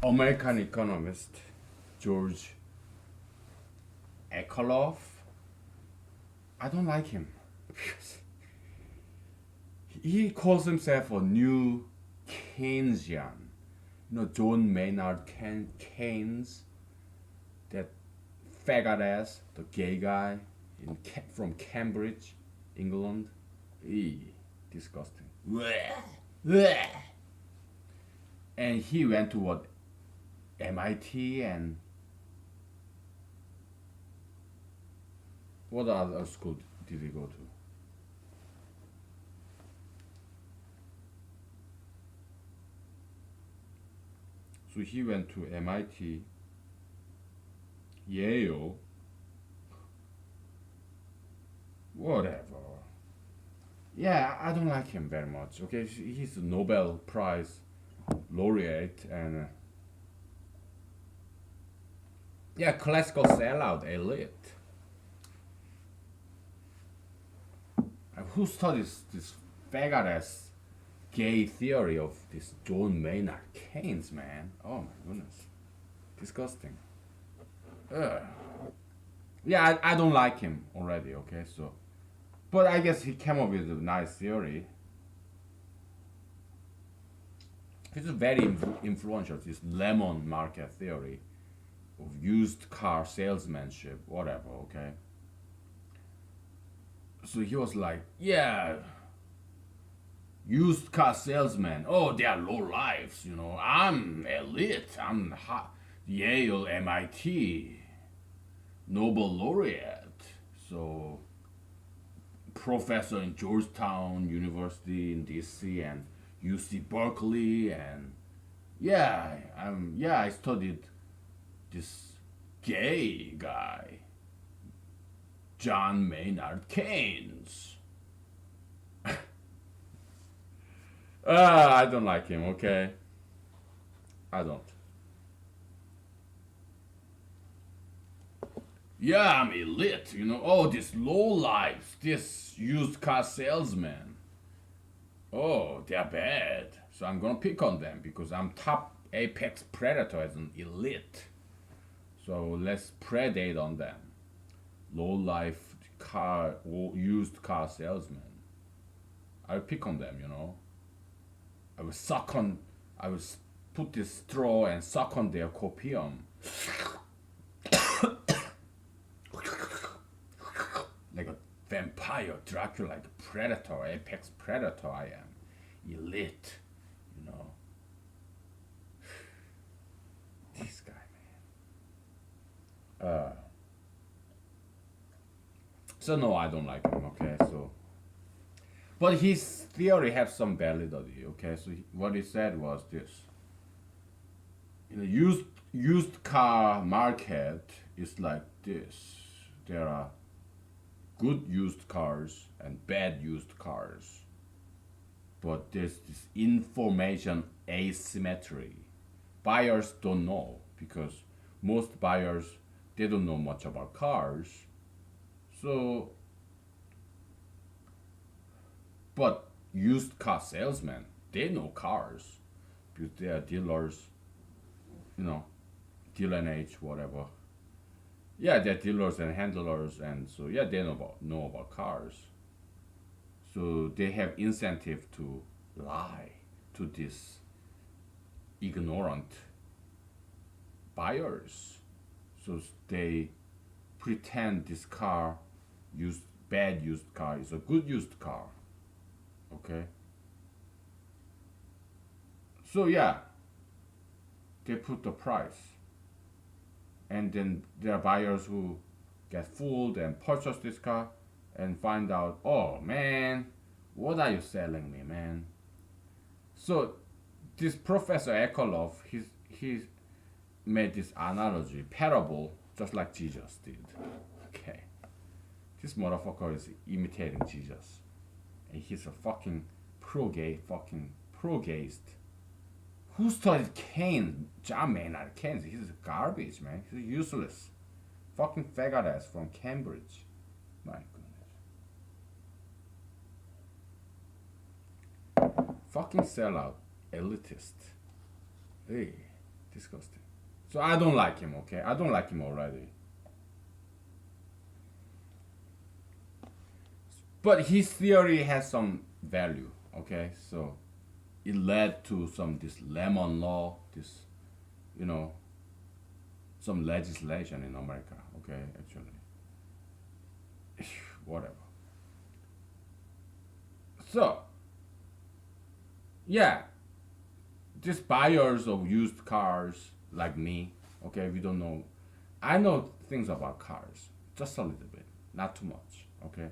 American economist George Akerlof. I don't like him because he calls himself a new Keynesian. You know John Maynard Keynes, that faggot ass, the gay guy from Cambridge, England. Disgusting. And he went to what, MIT, and what other school did he go to? So he went to MIT, Yale, whatever. Yeah, I don't like him very much. Okay, he's a Nobel Prize laureate and yeah, classical sellout elite. And who studies this faggot ass gay theory of this John Maynard Keynes, man? Oh my goodness, disgusting. Ugh. Yeah, I don't like him already. Okay, so, but I guess he came up with a nice theory. It's very influential. This lemon market theory of used car salesmanship, whatever. Okay. So he was like, yeah, used car salesman. Oh, they are low lives. You know, I'm elite. I'm Yale, MIT, Nobel laureate. So professor in Georgetown University in DC and UC Berkeley, and I studied this gay guy, John Maynard Keynes. I don't like him, okay? I don't. Yeah, I'm elite, you know. Oh, this low life, this used car salesman. Oh, they're bad. So I'm gonna pick on them because I'm top apex predator as an elite. So let's predate on them. Low life car or used car salesman. I'll pick on them, you know. I will put this straw and suck on their copium. Like a vampire, Dracula, like a predator, apex predator I am. Elite, you know. This guy, man. So no, I don't like him, okay, so. But his theory has some validity, okay, so what he said was this. In the used car market is like this. There are good used cars and bad used cars. But there's this information asymmetry. Buyers don't know because most buyers, they don't know much about cars. So, but used car salesmen, they know cars because they are dealers, you know, dealer and H, whatever. Yeah, they're dealers and handlers, and so yeah, they know about cars. So they have incentive to lie to these ignorant buyers. So they pretend this car, bad used car, is a good used car. Okay. So yeah, they put the price. And then there are buyers who get fooled and purchase this car and find out, oh man, what are you selling me, man? So this Professor Ekolov, he's made this analogy, parable, just like Jesus did. Okay. This motherfucker is imitating Jesus. And he's a fucking pro-gay, fucking pro-gayist. Who studied Keynes? John Maynard Keynes. He's garbage, man. He's useless. Fucking faggot ass from Cambridge. My goodness. Fucking sellout. elitist. Hey, disgusting. So I don't like him. Okay, I don't like him already. But his theory has some value. Okay, so it led to some this lemon law, this you know some legislation in America. Okay, actually, whatever. So yeah, just buyers of used cars like me. Okay, we don't know. I know things about cars, just a little bit, not too much. Okay,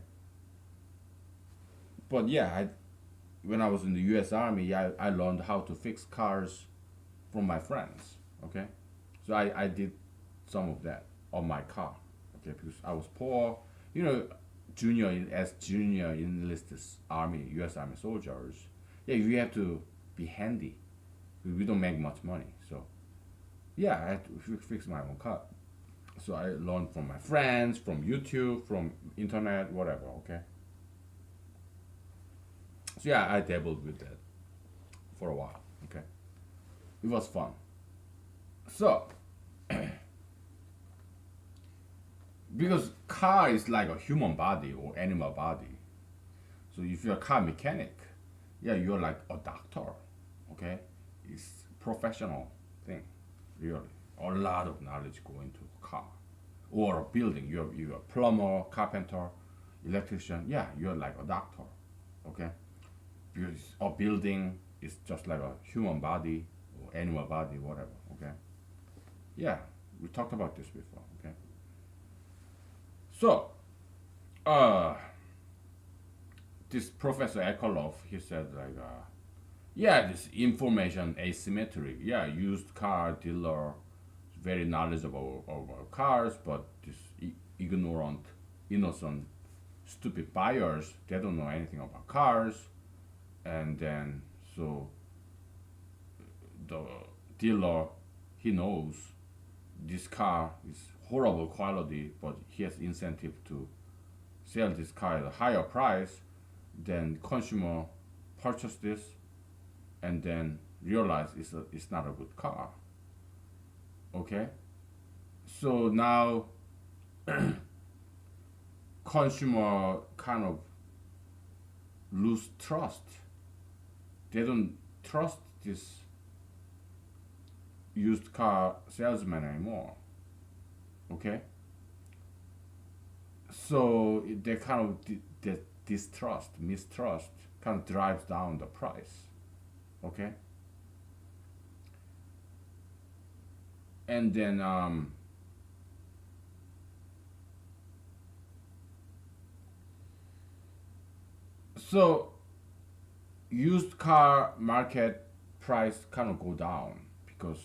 but yeah, when I was in the U.S. Army, yeah, I learned how to fix cars from my friends. Okay, so I did some of that on my car. Okay, because I was poor. You know, junior enlisted army U.S. Army soldiers. Yeah, you have to be handy. We don't make much money, so yeah, I had to fix my own car. So I learned from my friends, from YouTube, from internet, whatever. Okay. So yeah, I dabbled with that for a while. Okay, it was fun. So because car is like a human body or animal body. So if you're a car mechanic, yeah, you're like a doctor. Okay, it's professional thing, really. A lot of knowledge go into a car or a building. You're a plumber, carpenter, electrician. Yeah, you're like a doctor. Okay, because a building is just like a human body or animal body, whatever. Okay, yeah, we talked about this before. Okay, so uh, this Professor Ekolov, he said like, yeah, this information asymmetry. Yeah, used car dealer is very knowledgeable about cars, but this ignorant, innocent, stupid buyers, they don't know anything about cars, and then so the dealer, he knows this car is horrible quality, but he has incentive to sell this car at a higher price. Then consumer purchase this and then realize it's not a good car. Okay, so now consumer kind of lose trust. They don't trust this used car salesman anymore. Okay, so they kind of distrust, mistrust, kind of drives down the price. Okay, and then so used car market price kind of go down because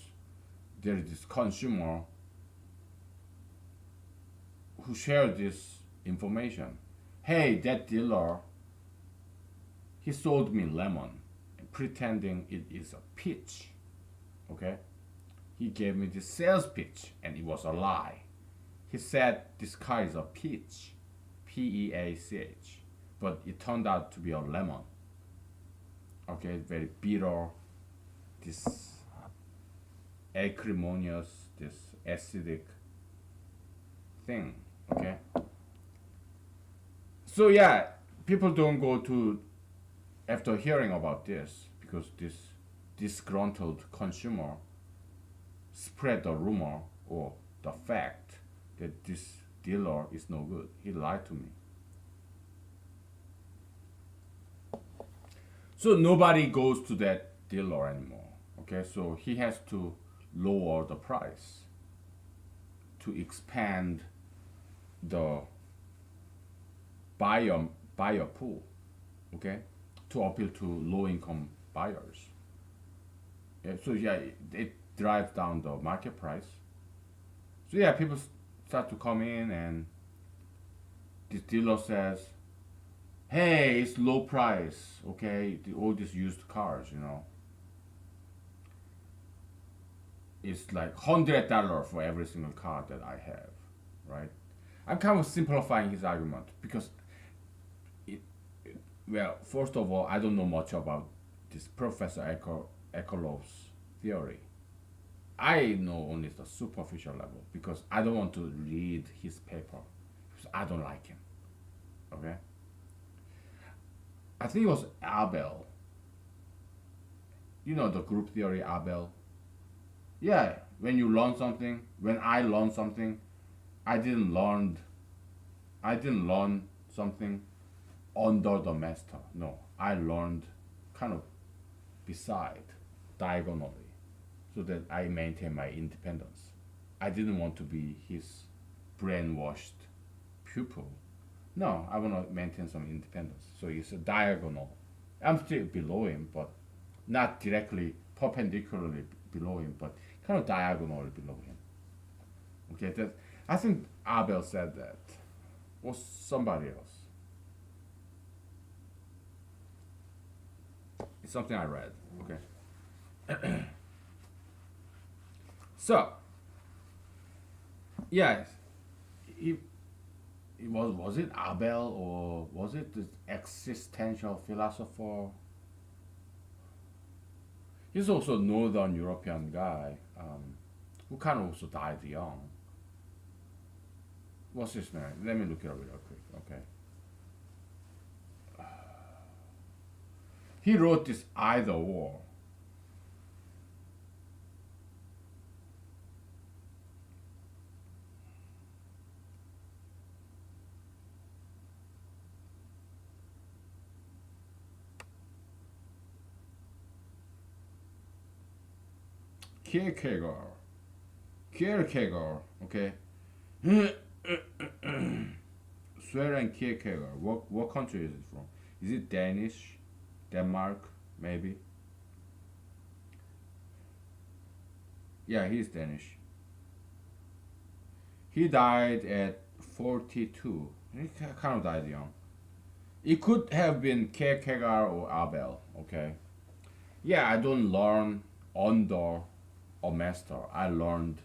there is this consumer who share this information. Hey, that dealer, he sold me lemon, pretending it is a peach. Okay, he gave me this sales pitch, and it was a lie. He said this car is a peach, Peach, but it turned out to be a lemon. Okay, very bitter, this acrimonious, this acidic thing. Okay, so yeah, people don't go to after hearing about this because this disgruntled consumer spread the rumor or the fact that this dealer is no good. He lied to me. So nobody goes to that dealer anymore. Okay, so he has to lower the price to expand the buyer buyer pool. Okay, to appeal to low income buyers. Yeah, so yeah, it drives down the market price. So yeah, people start to come in, and this dealer says, "Hey, it's low price. Okay, all these used cars, it's like $100 for every single car that I have, right?" I'm kind of simplifying his argument because well, first of all, I don't know much about this Professor Ecolov's theory. I know only the superficial level because I don't want to read his paper because I don't like him. Okay? I think it was Abel. You know the group theory Abel? Yeah, when you learn something, when I learn something, I didn't learn I didn't learn something under the master. No, I learned kind of beside, diagonally, so that I maintain my independence. I didn't want to be his brainwashed pupil. No, I want to maintain some independence. So it's a diagonal. I'm still below him, but not directly perpendicularly below him, but kind of diagonally below him. Okay, that I think Abel said that, or somebody else. It's something I read. Okay. So, yeah, he, was it Abel or was it this existential philosopher? He's also a Northern European guy who kind of also died young. What's his name? Let me look it up real quick. Okay. He wrote this Either Or. Kierkegaard. Kierkegaard. Okay. Søren Kierkegaard. What country is it from? Is it Danish? Denmark? Maybe? Yeah, he's Danish. He died at 42. He kind of died young. It could have been Kierkegaard or Abel, okay? Yeah, I don't learn under a master. I learned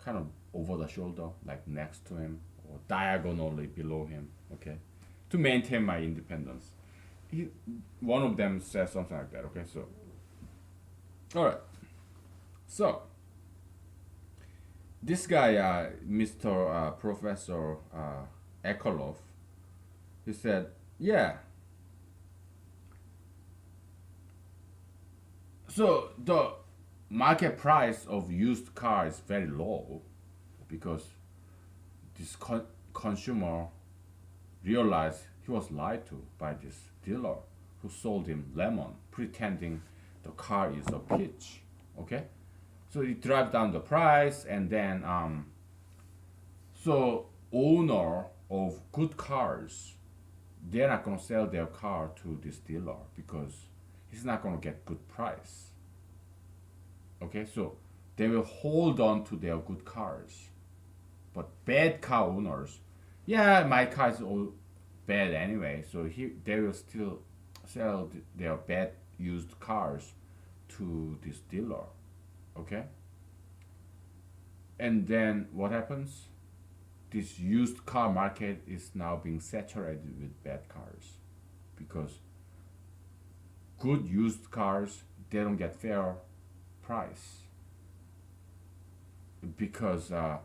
kind of over the shoulder, like next to him or diagonally below him, okay? To maintain my independence. One of them says something like that, okay? So, all right. So, this guy, Mr. Professor Ekolov, he said, yeah. So the market price of used car is very low because this consumer realized he was lied to by this dealer who sold him lemon, pretending the car is a peach. Okay, so he drive down the price, and then so owner of good cars, they're not gonna sell their car to this dealer because he's not gonna get good price. Okay, so they will hold on to their good cars, but bad car owners, yeah, my car is all bad anyway, so they will still sell their bad used cars to this dealer. Okay, and then what happens? This used car market is now being saturated with bad cars because good used cars, they don't get fair price because of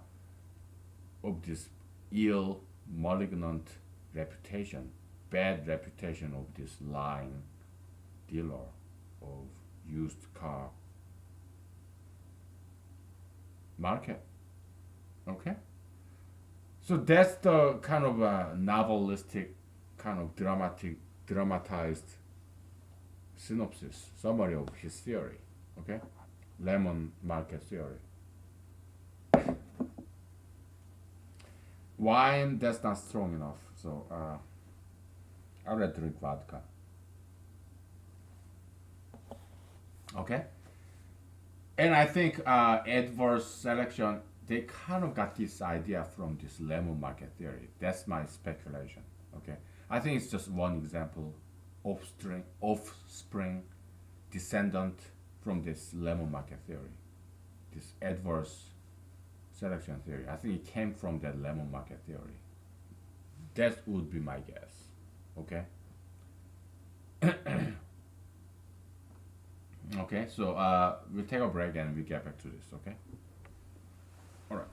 this ill, malignant reputation, bad reputation of this lying dealer of used car market. Okay, so that's the kind of novelistic, kind of dramatized synopsis, summary of his theory. Okay, lemon market theory. Wine, that's not strong enough, so I'll let drink vodka. Okay, and I think adverse selection, they kind of got this idea from this lemon market theory. That's my speculation. Okay, I think it's just one example, offspring, descendant from this lemon market theory, this adverse selection theory. I think it came from that lemon market theory. That would be my guess. Okay. Okay. Okay, so we'll take a break and we get back to this. Okay. All right.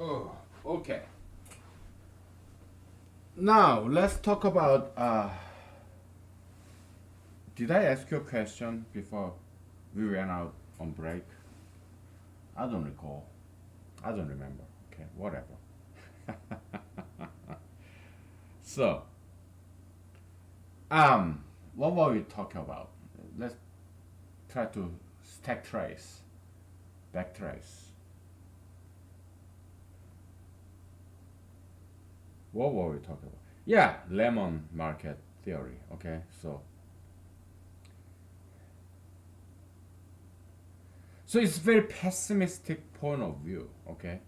Oh, okay. Now let's talk about. Did I ask you a question before we ran out on break? I don't recall. I don't remember. Okay, whatever. So, what were we talking about? Let's try to stack trace, back trace. What were we talking about? Yeah, lemon market theory. Okay, so it's very pessimistic point of view. Okay,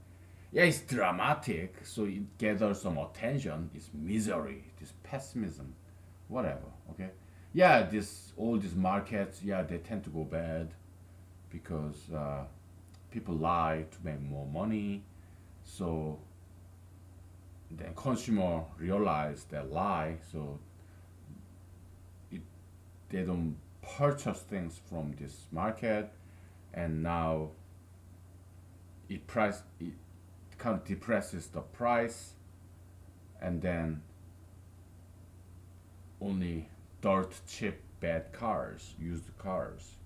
yeah, it's dramatic, so it gathers some attention. It's misery, this pessimism, whatever. Okay, yeah, this all these markets, yeah, they tend to go bad because people lie to make more money. So then consumer realize they lie, so it, they don't purchase things from this market, and now it kind of depresses the price, and then only dirt cheap bad cars, used cars,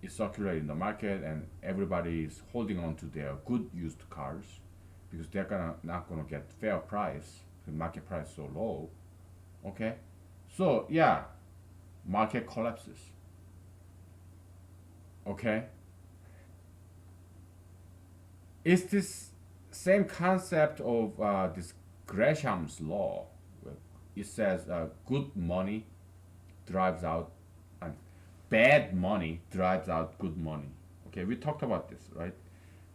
is circulating in the market, and everybody is holding on to their good used cars because they're gonna not gonna get fair price. The market price is so low. Okay, so yeah, market collapses. Okay, it's this same concept of this Gresham's law. It says good money drives out, uh, bad money drives out good money. Okay, we talked about this, right?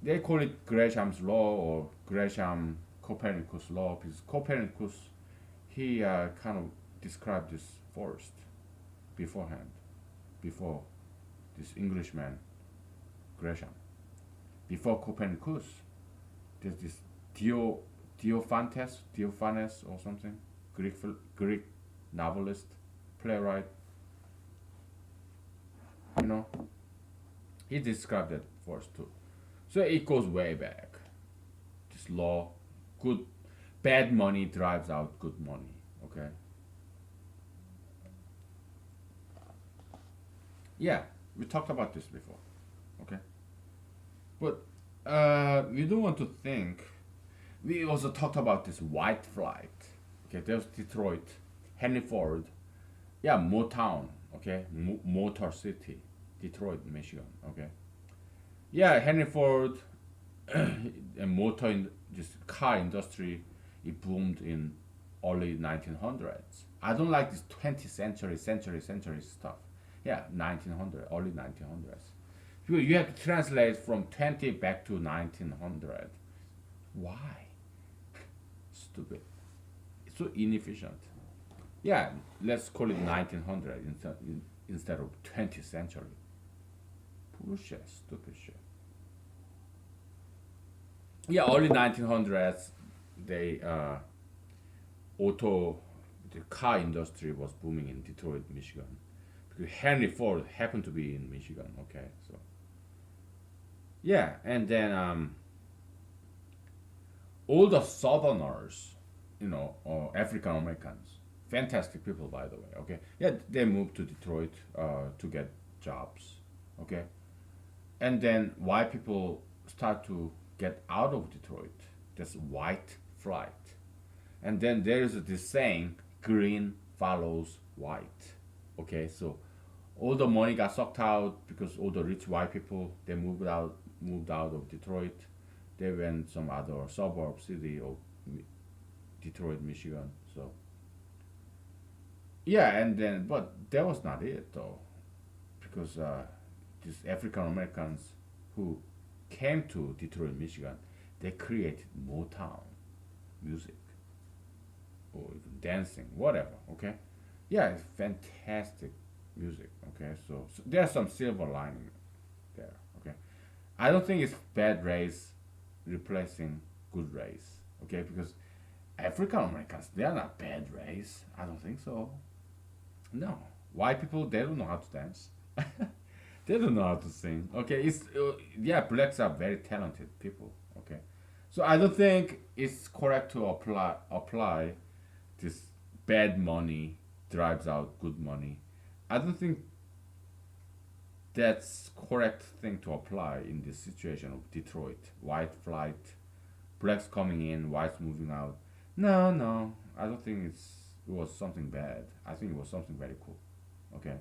They call it Gresham's law or Gresham Copernicus law because Copernicus, he kind of described this first beforehand, before this Englishman Gresham. Before Copernicus, there's this Diophantes or something, Greek novelist, playwright. You know, he described it first too. So it goes way back. This law, good, bad money drives out good money. Okay. Yeah, we talked about this before. Okay, but we don't want to think. We also talked about this white flight. Okay, there's Detroit, Henry Ford, yeah, Motown. Okay, Motor City, Detroit, Michigan. Okay, yeah, Henry Ford and this car industry, it boomed in early 1900s. I don't like this 20th century stuff. Yeah, 1900, early 1900s. You have to translate from 20 back to 1900. Why? Stupid. It's so inefficient. Yeah, let's call it 1900 instead of 20th century. Bullshit, stupid shit. Yeah, early 1900s, they auto the car industry was booming in Detroit, Michigan, because Henry Ford happened to be in Michigan. Okay, so yeah, and then all the Southerners, African Americans, fantastic people by the way. Okay, yeah, they moved to Detroit to get jobs. Okay, and then white people start to get out of Detroit. That's white flight. And then there is this saying, green follows white. Okay, so all the money got sucked out because all the rich white people, they moved out of Detroit. They went some other suburb city of Detroit, Michigan. So yeah, and then but that was not it though, because these African Americans who came to Detroit, Michigan, they created Motown music or even dancing, whatever. Okay, yeah, it's fantastic music. Okay, so there's some silver lining there. Okay, I don't think it's bad race replacing good race. Okay, because African Americans, they are not bad race. I don't think so. No, white people, they don't know how to dance. They don't know how to sing. Okay, it's yeah, blacks are very talented people. Okay, so I don't think it's correct to apply this bad money drives out good money. I don't think that's correct thing to apply in this situation of Detroit. White flight, blacks coming in, whites moving out. No, no, I don't think it was something bad. I think it was something very cool. Okay,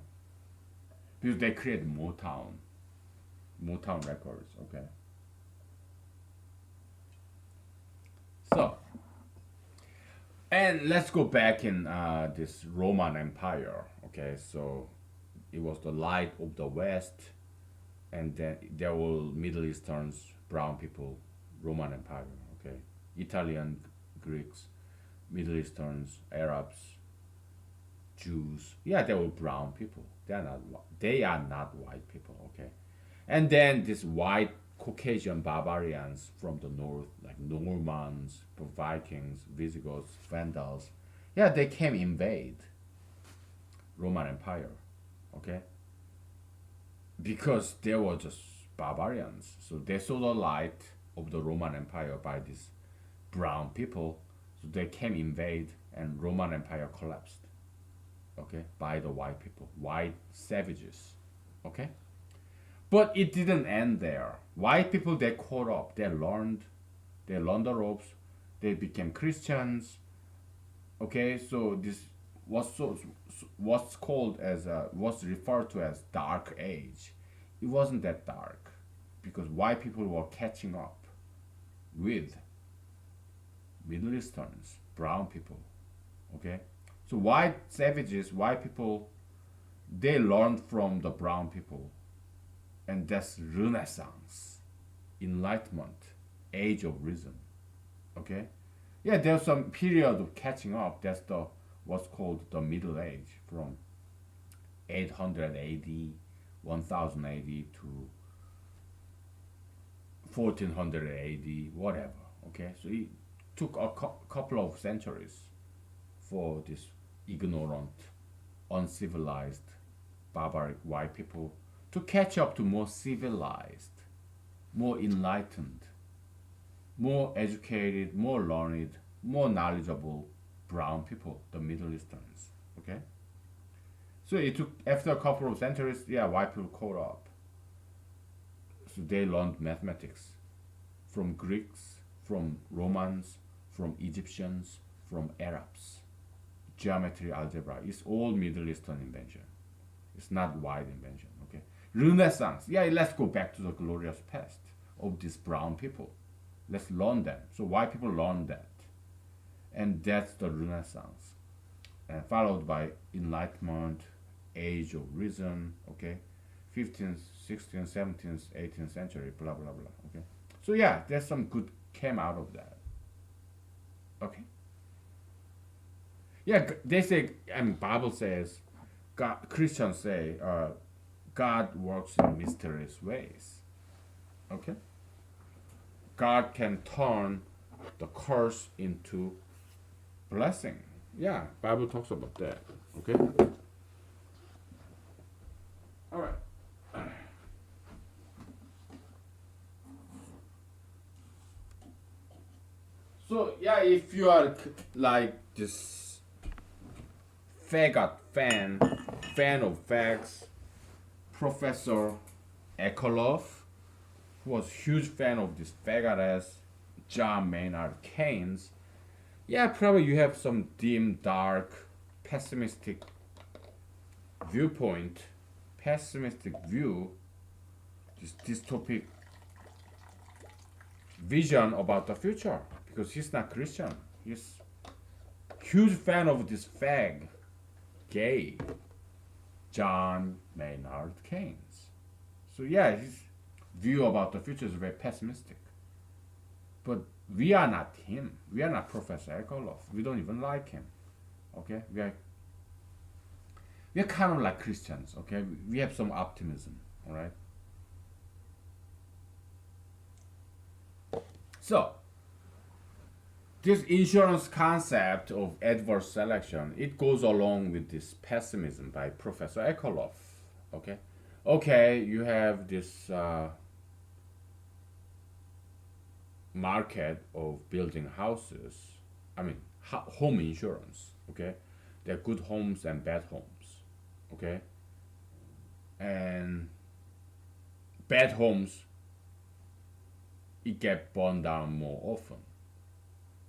because they created Motown Records. Okay, so and let's go back in this Roman Empire. Okay, so it was the light of the West, and then there were Middle Easterns, brown people, Roman Empire. Okay, Italian, Greeks, Middle Easterns, Arabs, Jews. Yeah, they were brown people. They are not white people. Okay, and then these white Caucasian barbarians from the north, like Normans, Vikings, Visigoths, Vandals. Yeah, they came invade Roman Empire. Okay, because they were just barbarians. So they saw the light of the Roman Empire by these brown people. So they came invade and Roman Empire collapsed. Okay, by the white people, white savages. Okay, but it didn't end there. White people they caught up. They learned the ropes. They became Christians. Okay, so this was what's called as what's referred to as dark age. It wasn't that dark because white people were catching up with Middle Easterns, brown people. Okay, so white savages, white people, they learned from the brown people, and that's Renaissance, Enlightenment, Age of Reason. Okay, yeah, there's some period of catching up. That's the what's called the Middle Age from 800 AD, 1000 AD to 1400 AD, whatever. Okay, so it took a couple of centuries for this ignorant, uncivilized, barbaric white people to catch up to more civilized, more enlightened, more educated, more learned, more knowledgeable brown people, the Middle Easterns. Okay? So it took, after a couple of centuries, yeah, white people caught up. So they learned mathematics from Greeks, from Romans, from Egyptians, from Arabs. Geometry, algebra, it's all Middle Eastern invention. It's not white invention. Okay? Renaissance, yeah, let's go back to the glorious past of these brown people. Let's learn them. So white people learn that. And that's the Renaissance. And followed by Enlightenment, Age of Reason, okay? 15th, 16th, 17th, 18th century, blah, blah, blah, okay? So yeah, there's some good came out of that. Okay? Yeah, they say, I mean, Bible says, God, Christians say, God works in mysterious ways. Okay? God can turn the curse into blessing. Yeah, Bible talks about that. Okay? All right. So yeah, if you are like this faggot fan of facts, Professor Ekolov, who was huge fan of this faggot ass John Maynard Keynes, yeah, probably you have some dim, dark, pessimistic viewpoint, pessimistic view, this dystopic vision about the future because he's not Christian. He's huge fan of this fag, gay, John Maynard Keynes. So yeah, his view about the future is very pessimistic. But we are not him. We are not Professor Ekolov. We don't even like him. Okay? We are kind of like Christians. Okay? We have some optimism. All right? So, this insurance concept of adverse selection, it goes along with this pessimism by Professor Ekolov. Okay? Okay, you have this market of building houses. I mean, home insurance. Okay? There are good homes and bad homes. Okay? And bad homes, it get burned down more often.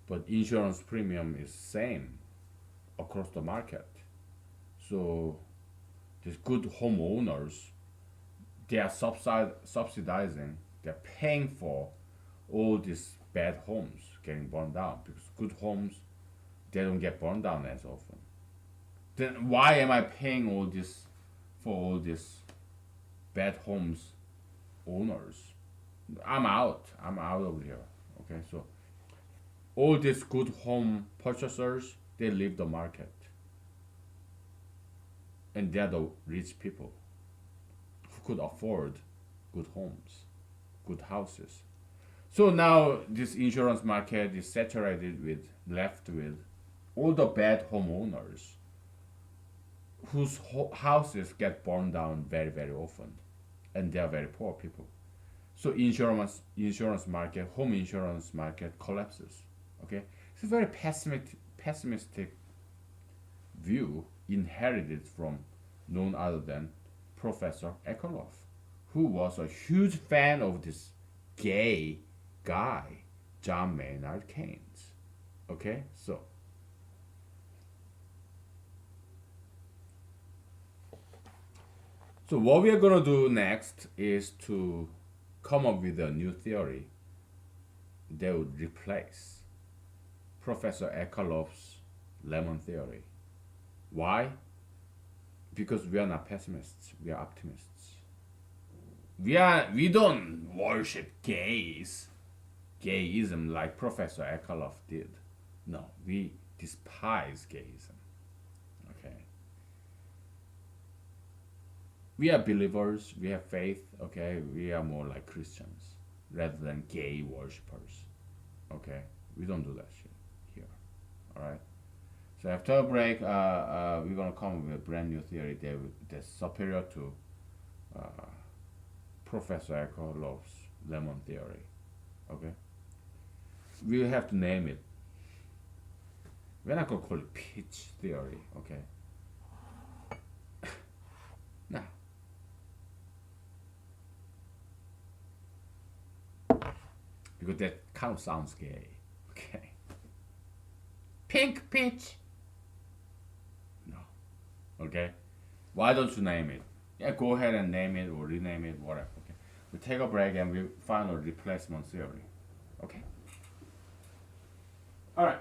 But insurance premium is same across the market. So these good homeowners, they are subsidizing, they're paying for all these bad homes getting burned down because good homes, they don't get burned down as often. Then why am I paying all this for all these bad homes owners? I'm out of here. Okay, so all these good home purchasers, they leave the market. And they're the rich people who could afford good homes, good houses. So now this insurance market is saturated with, left with all the bad homeowners whose houses get burned down very, very often. and they are very poor people. So insurance market, home insurance market collapses. Okay, it's a very pessimistic view inherited from none other than Professor Ekolov, who was a huge fan of this gay guy, John Maynard Keynes. Okay, so what we are gonna do next is to come up with a new theory that would replace Professor Ekalov's lemon theory. Why? Because we are not pessimists, we are optimists. We don't worship gayism like Professor Ekalov did. No, we despise gayism. Okay. We are believers, we have faith, okay? We are more like Christians rather than gay worshippers. Okay? We don't do that shit here. Alright? So after a break, we're gonna come up with a brand new theory that's superior to Professor Ekalov's lemon theory. Okay? We have to name it. We're not gonna call it peach theory, okay? Nah. Because that kind of sounds gay. Okay. Pink peach. No. Okay? Why don't you name it? Yeah, go ahead and name it or rename it, whatever. Okay. We take a break and we find a replacement theory. Okay? Alright.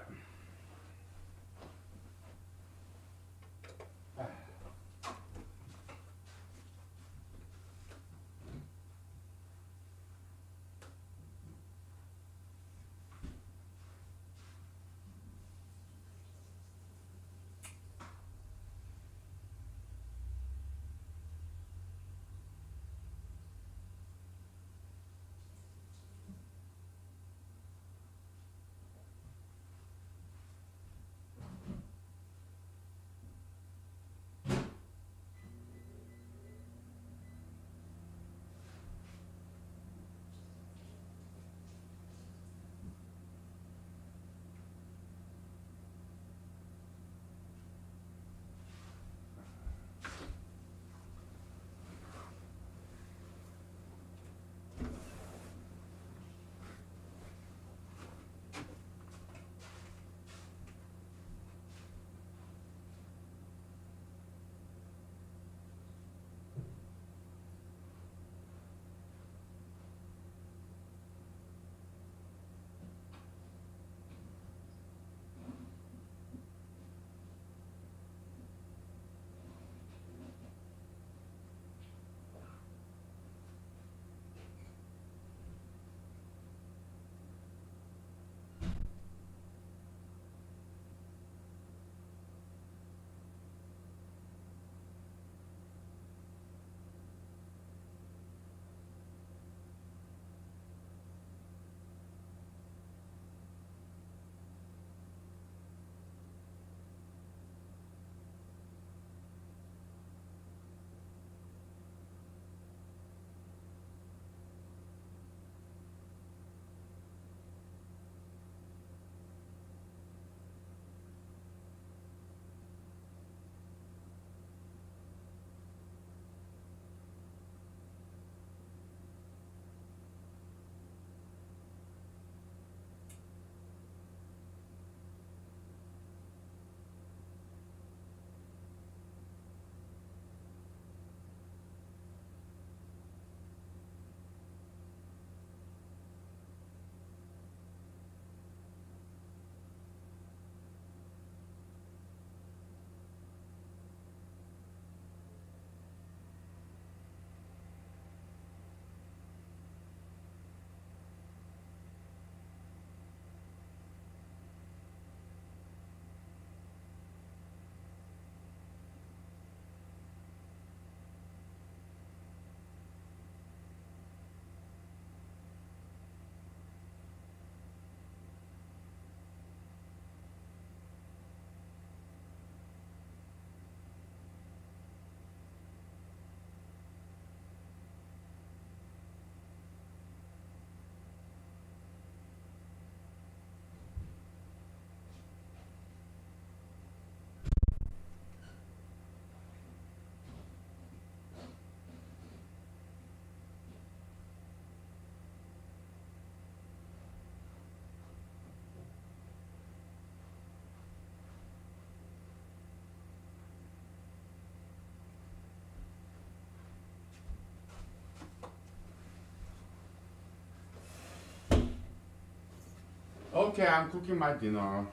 Okay, I'm cooking my dinner.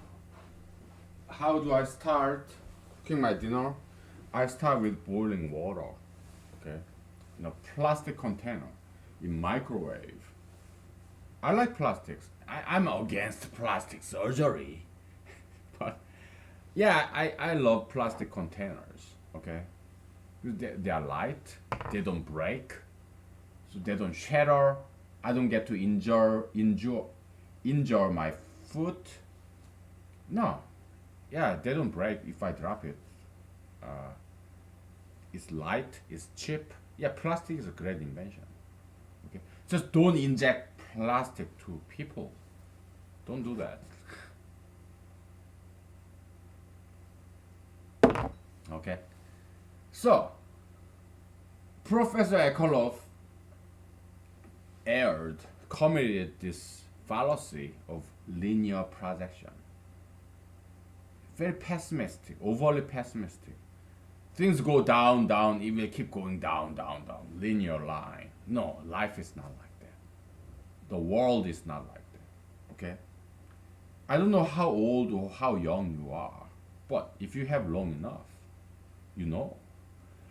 How do I start cooking my dinner? I start with boiling water, okay, in a plastic container, in microwave. I like plastics. I'm against plastic surgery, but yeah, I love plastic containers, okay? They are light, they don't break, so they don't shatter. I don't get to injure my foot. No, yeah, they don't break if I drop it. Uh, it's light, it's cheap. Yeah, plastic is a great invention. Okay, just don't inject plastic to people. Don't do that. Okay, so Professor Ekolov aired committed this fallacy of linear projection. Very pessimistic, overly pessimistic. Things go down, down, it will keep going down, down, down. Linear line. No, life is not like that. The world is not like that. Okay? I don't know how old or how young you are, but if you have long enough, you know.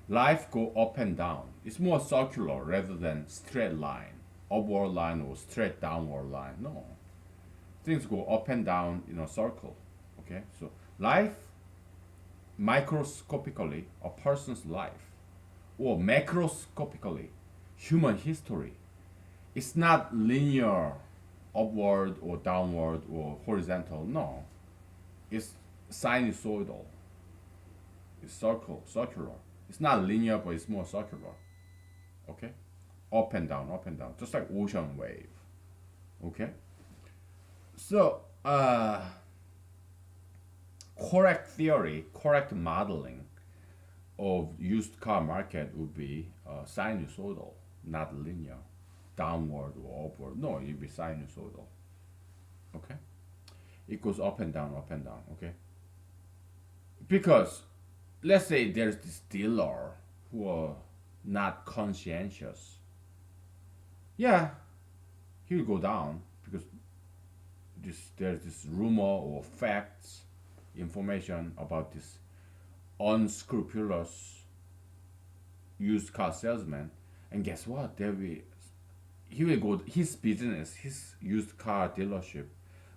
Life go up and down. It's more circular rather than straight line, upward line or straight downward line. No. Things go up and down in a circle. Okay? So life microscopically a person's life or macroscopically human history, it's not linear upward or downward or horizontal. No, it's sinusoidal, it's circular. It's not linear, but it's more circular. Okay, up and down, just like ocean wave. Okay, so correct theory, correct modeling of used car market would be sinusoidal, not linear, downward or upward. No, it would be sinusoidal. Okay, it goes up and down, up and down. Okay, because let's say there's this dealer who are not conscientious. Yeah, he'll go down because there's this rumor or facts, information about this unscrupulous used car salesman, and guess what? He will go. His business, his used car dealership,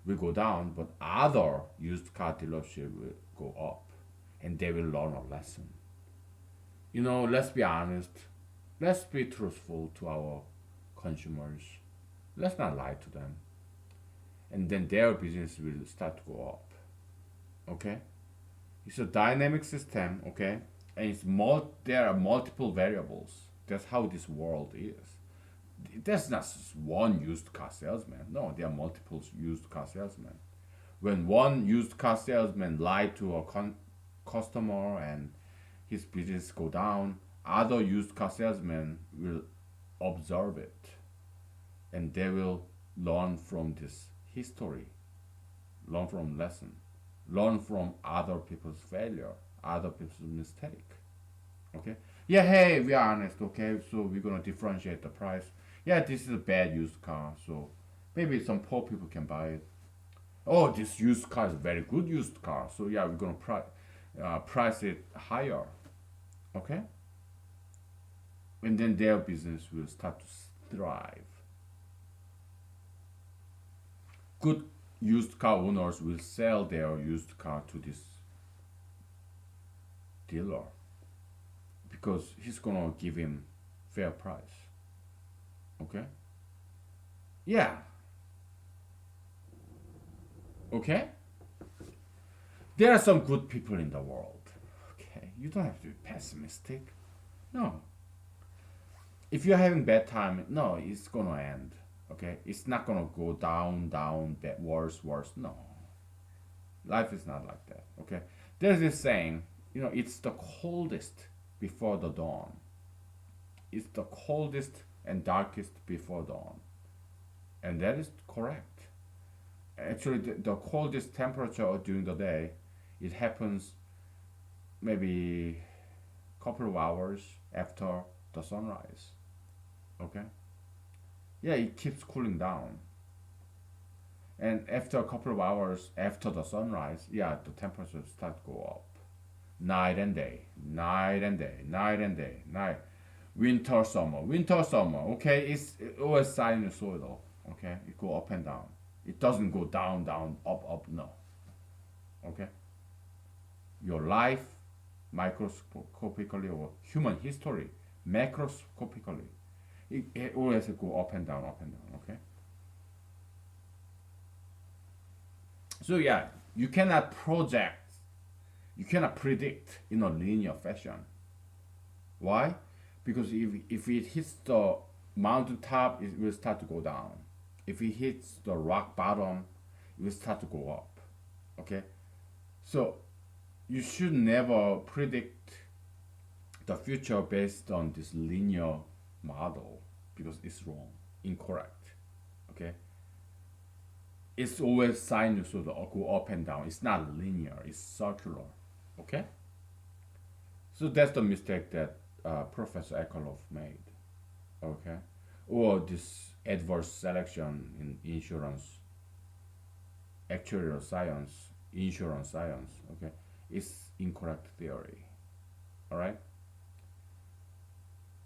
will go down, but other used car dealership will go up, and they will learn a lesson. You know, let's be honest. Let's be truthful to our consumers. Let's not lie to them, and then their business will start to go up. Okay. It's a dynamic system, okay, and there are multiple variables. That's how this world is. There's not just one used car salesman. No, there are multiple used car salesmen. When one used car salesman lied to a customer and his business go down, other used car salesmen will observe it, and they will learn from this history, learn from lesson, learn from other people's failure, other people's mistake. Okay? Yeah, hey, we are honest, okay? So we're gonna differentiate the price. Yeah, this is a bad used car, so maybe some poor people can buy it. Oh, this used car is a very good used car, so yeah, we're gonna price it higher. Okay? And then their business will start to thrive. Good used car owners will sell their used car to this dealer because he's gonna give him fair price. Okay? Yeah. Okay? There are some good people in the world. Okay? You don't have to be pessimistic. No. If you're having bad time, no, it's gonna end. Okay? It's not gonna go down, down, bad, worse, worse. No. Life is not like that. Okay? There's this saying, you know, it's the coldest before the dawn. It's the coldest and darkest before dawn. And that is correct. Actually, the coldest temperature during the day, it happens maybe a couple of hours after the sunrise. Okay? Yeah, it keeps cooling down. And after a couple of hours after the sunrise, yeah, the temperature start go up. Night and day, night and day, night and day, night. Winter, summer, winter, summer. Okay, it's always sinusoidal. Okay, it go up and down. It doesn't go down, down, up, up. No. Okay. Your life, microscopically, or human history, macroscopically, it always go up and down, up and down. Okay. So yeah, you cannot project, you cannot predict in a linear fashion. Why? Because if it hits the mountain top, it will start to go down. If it hits the rock bottom, it will start to go up. Okay? So you should never predict the future based on this linear model because it's wrong, incorrect. Okay? It's always sinusoidal, go up and down. It's not linear, it's circular. Okay? So that's the mistake that Professor Ekerlof made. Okay? Or this adverse selection in insurance, actuarial science, insurance science. Okay? It's incorrect theory. All right?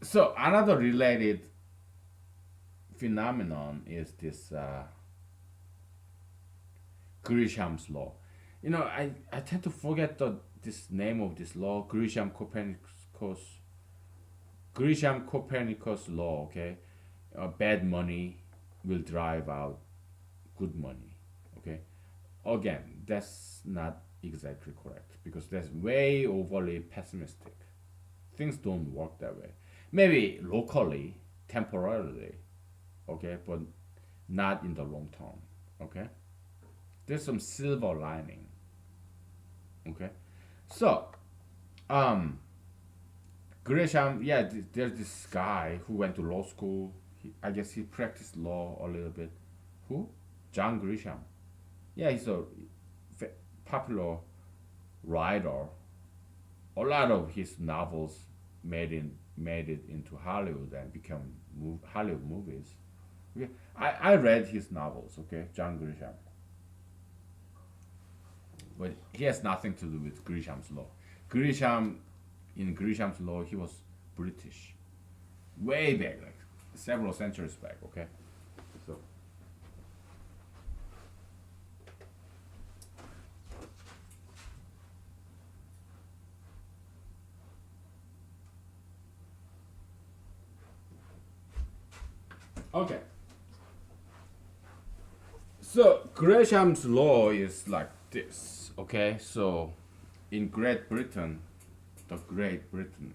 So another related phenomenon is this Grisham's law. I tend to forget this name of this law, Grisham Copernicus law. Okay, bad money will drive out good money. Okay, again, that's not exactly correct because that's way overly pessimistic. Things don't work that way. Maybe locally, temporarily, okay, but not in the long term. Okay, there's some silver lining. Okay, so um, Gresham, yeah, there's this guy who went to law school. I guess he practiced law a little bit. Who? John Grisham. Yeah, he's a popular writer. A lot of his novels made it into Hollywood and become Hollywood movies. Okay, I read his novels. Okay, John Grisham, but he has nothing to do with Grisham's law. Grisham, in Grisham's law, he was British, way back, like several centuries back. Okay, so okay, so Gresham's law is like this. Okay, so in Great Britain, the Great Britain,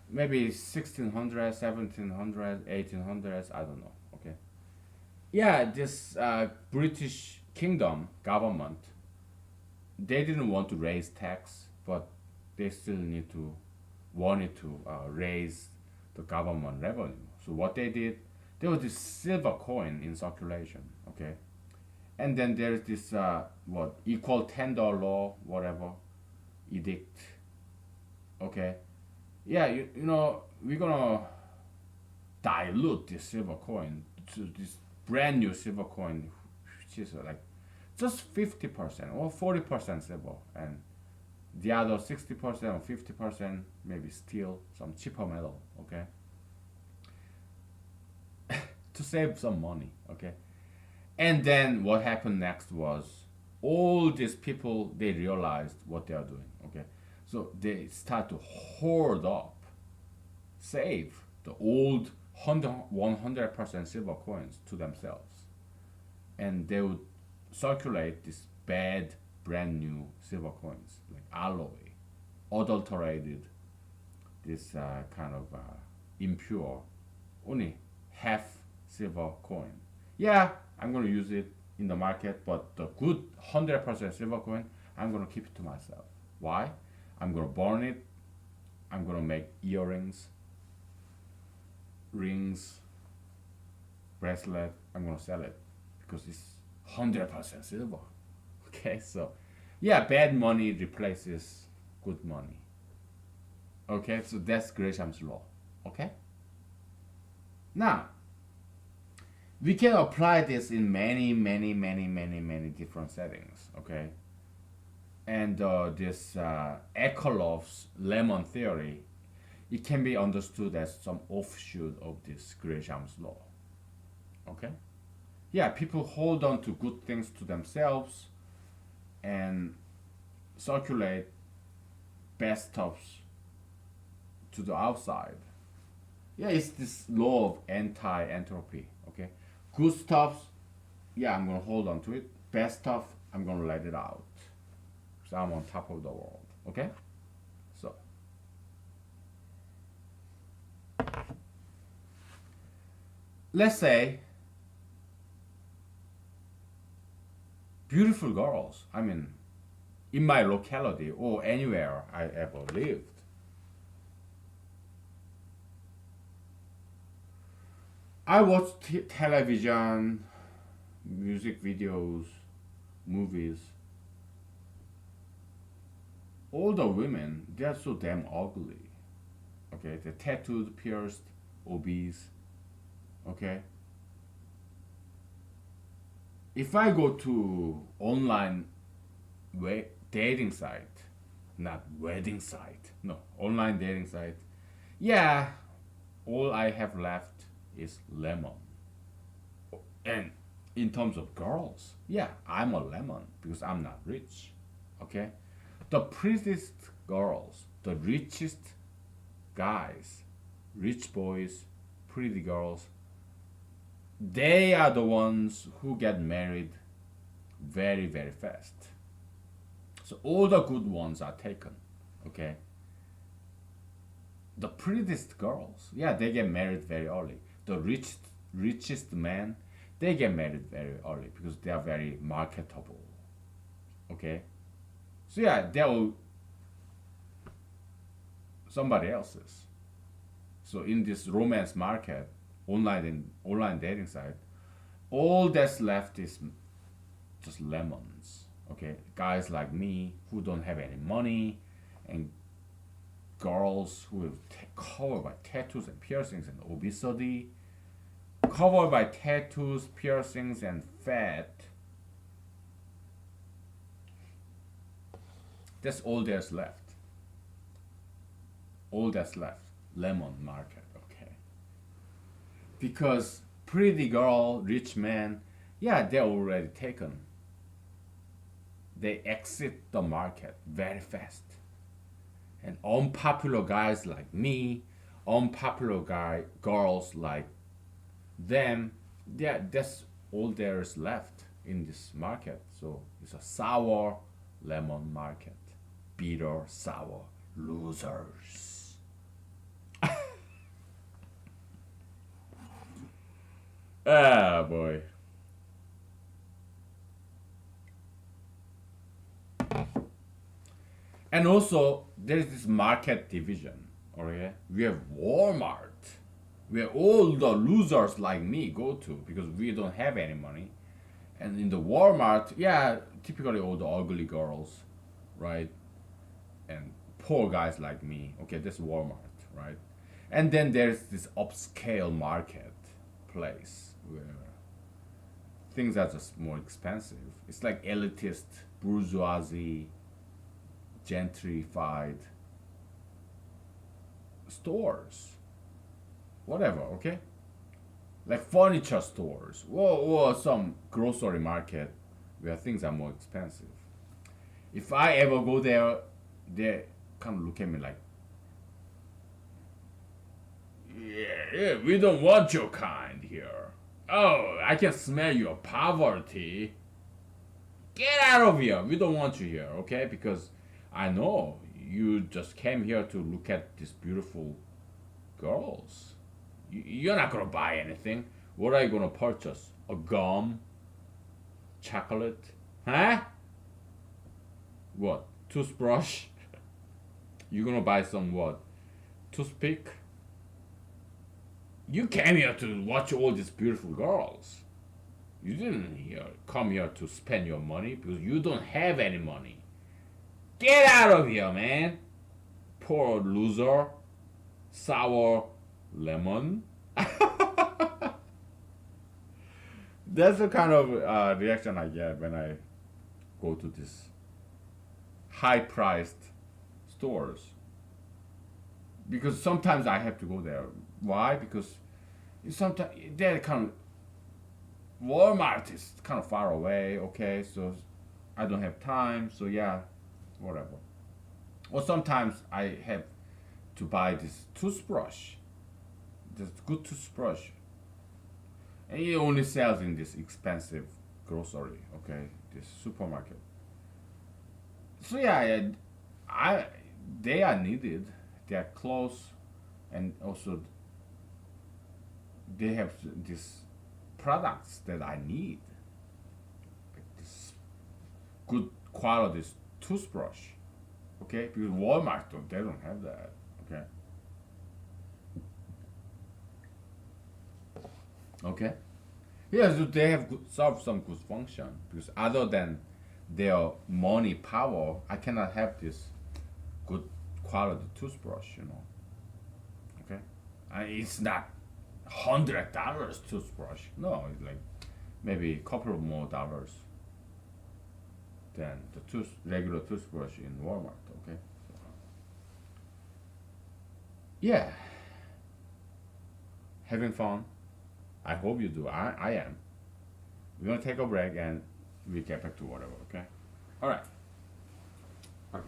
maybe 1600s, 1700s, 1800s, I don't know. Okay, yeah, this British kingdom government, they didn't want to raise tax, but they still wanted to raise the government revenue. So what they did, there was this silver coin in circulation. Okay, and then there's this what equal tender law, whatever edict. Okay, yeah, we're gonna dilute this silver coin to this brand new silver coin, which is like just 50% or 40% silver, and the other 60% or 50% maybe steel, some cheaper metal. Okay, to save some money. Okay, and then what happened next was all these people, they realized what they are doing. Okay, so they start to hoard up, save the old 100% silver coins to themselves, and they would circulate this bad brand new silver coins like alloy, adulterated, this kind of impure, only half silver coin. Yeah, I'm gonna use it in the market, but the good 100% silver coin, I'm gonna keep it to myself. Why? I'm gonna burn it. I'm gonna make earrings, rings, bracelet. I'm gonna sell it because it's 100% silver. Okay, so yeah, bad money replaces good money. Okay, so that's Gresham's law. Okay, now We can apply this in many different settings. Okay, and this Ecolov's lemon theory, it can be understood as some offshoot of this Gresham's law. Okay, yeah, people hold on to good things to themselves and circulate bad stuffs to the outside. Yeah, it's this law of anti-entropy. Okay, good stuff, yeah, I'm gonna hold on to it. Bad stuff, I'm gonna let it out. So I'm on top of the world. Okay, so let's say beautiful girls. I mean, in my locality or anywhere I ever lived. I watch television, music videos, movies. All the women, they're so damn ugly. Okay, they're tattooed, pierced, obese. Okay. If I go to online dating site, not wedding site, no, online dating site, yeah, all I have left is lemon. And in terms of girls, yeah, I'm a lemon because I'm not rich. Okay? The prettiest girls, the richest guys, rich boys, pretty girls, they are the ones who get married very fast. So all the good ones are taken. Okay? The prettiest girls, yeah, they get married very early. The richest men, they get married very early because they are very marketable. Okay, so yeah, they're somebody else's. So in this romance market, online dating site, all that's left is just lemons. Okay, guys like me who don't have any money, and girls who are covered by tattoos and piercings and obesity, covered by tattoos, piercings, and fat. That's all there's left. All that's left. Lemon market, okay? Because pretty girl, rich man, yeah, they're already taken. They exit the market very fast. And unpopular guys like me, unpopular girls like them, yeah, that's all there is left in this market. So it's a sour lemon market. Bitter, sour losers. Ah, boy. And also, there is this market division. Okay, we have Walmart, where all the losers like me go to because we don't have any money. And in the Walmart, yeah, typically all the ugly girls, right? And poor guys like me. Okay, that's Walmart, right? And then there's this upscale market place where things are just more expensive. It's like elitist, bourgeoisie, gentrified stores, whatever. Okay, like furniture stores or some grocery market where things are more expensive. If I ever go there, they kind of look at me like, yeah, we don't want your kind here. Oh, I can smell your poverty. Get out of here. We don't want you here, okay? Because I know you just came here to look at these beautiful girls. You're not gonna buy anything. What are you gonna purchase? A gum? Chocolate? Huh? What? Toothbrush? You gonna buy some what? Toothpick? You came here to watch all these beautiful girls. You didn't come here to spend your money because you don't have any money. Get out of here, man. Poor loser. Sour lemon. That's the kind of reaction I get when I go to this high-priced stores. Because sometimes I have to go there. Why? Because sometimes they're kind of Walmart is kind of far away. Okay, so I don't have time. So yeah, whatever. Or sometimes I have to buy this toothbrush. This good toothbrush, and it only sells in this expensive grocery. Okay, this supermarket. So yeah, yeah, I they are needed. They are close, and also they have these products that I need, like this good quality toothbrush. Okay, because Walmart they don't have that. Okay, okay. Yeah, so they have serve some good function because other than their money power, I cannot have this good quality toothbrush. Okay, it's not $100 toothbrush. No, it's like maybe a couple of more dollars than the regular toothbrush in Walmart. Okay, yeah, having fun. I hope you do. I am. We're gonna take a break and we get back to whatever. Okay. All right. Okay.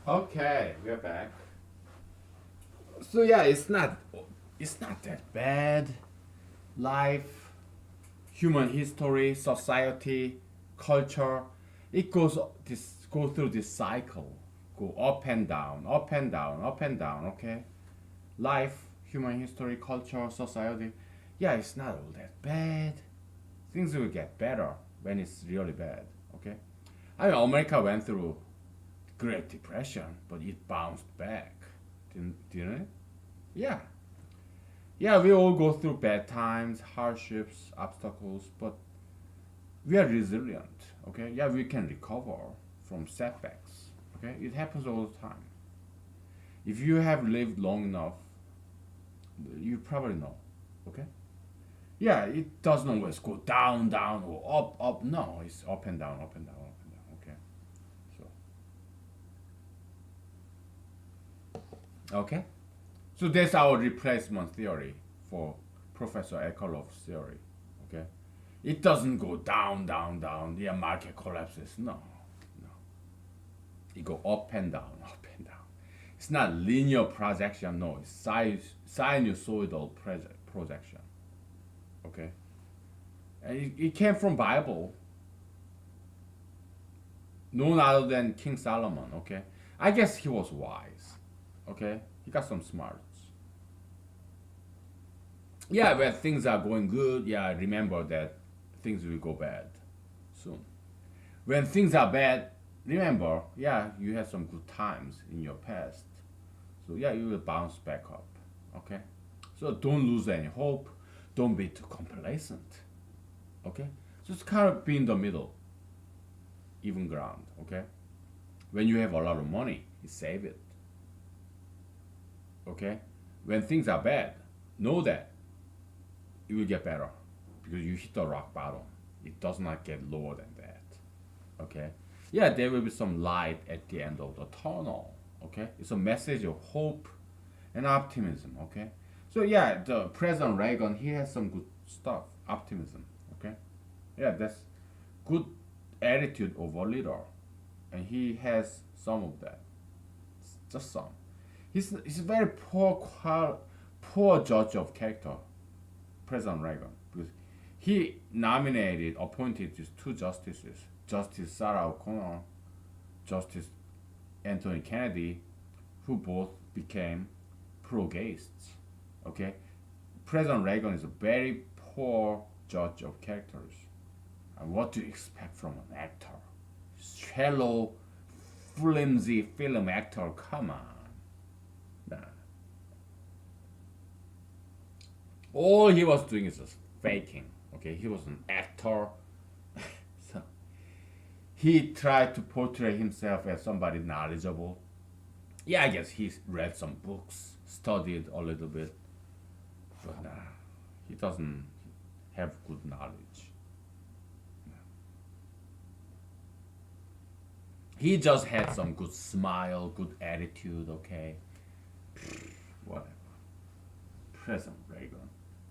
Okay, we're back. So yeah, it's not that bad. Life, human history, society, culture, it go through this cycle, go up and down, up and down, up and down. Okay, life, human history, culture, society. Yeah, it's not all that bad. Things will get better when it's really bad. Okay, I mean America went through Great Depression, but it bounced back. Didn't it? Yeah. Yeah, we all go through bad times, hardships, obstacles, but we are resilient. Okay? Yeah, we can recover from setbacks. Okay? It happens all the time. If you have lived long enough, you probably know. Okay? Yeah, it doesn't always go down, down, or up, up. No, it's up and down, up and down, up and down. Okay? Okay? So that's our replacement theory for Professor Ekelov's theory. Okay, it doesn't go down, down, down. The market collapses. No, no. It go up and down, up and down. It's not linear projection. No, it's sinusoidal projection. Okay, and it came from Bible. None other than King Solomon. Okay, I guess he was wise. Okay, he got some smarts. Yeah, when things are going good, yeah, remember that things will go bad soon. When things are bad, remember, yeah, you had some good times in your past. So yeah, you will bounce back up. Okay? So don't lose any hope. Don't be too complacent. Okay? Just kind of be in the middle, even ground. Okay? When you have a lot of money, you save it. Okay? When things are bad, know that it will get better because you hit the rock bottom. It does not get lower than that. Okay? Yeah, there will be some light at the end of the tunnel. Okay? It's a message of hope and optimism. Okay? So yeah, the President Reagan, he has some good stuff, optimism. Okay? Yeah, that's good attitude of a leader, and he has some of that. Just some. He's a very poor judge of character, President Reagan, because he appointed these two justices, Justice Sarah O'Connor, Justice Anthony Kennedy, who both became pro-gaysts. Okay, President Reagan is a very poor judge of characters. And what do you expect from an actor? Shallow, flimsy film actor. Come on. Nah. All he was doing is just faking. Okay, he was an actor. So he tried to portray himself as somebody knowledgeable. Yeah, I guess he read some books, studied a little bit, but nah, he doesn't have good knowledge. He just had some good smile, good attitude, okay? Whatever. President Reagan.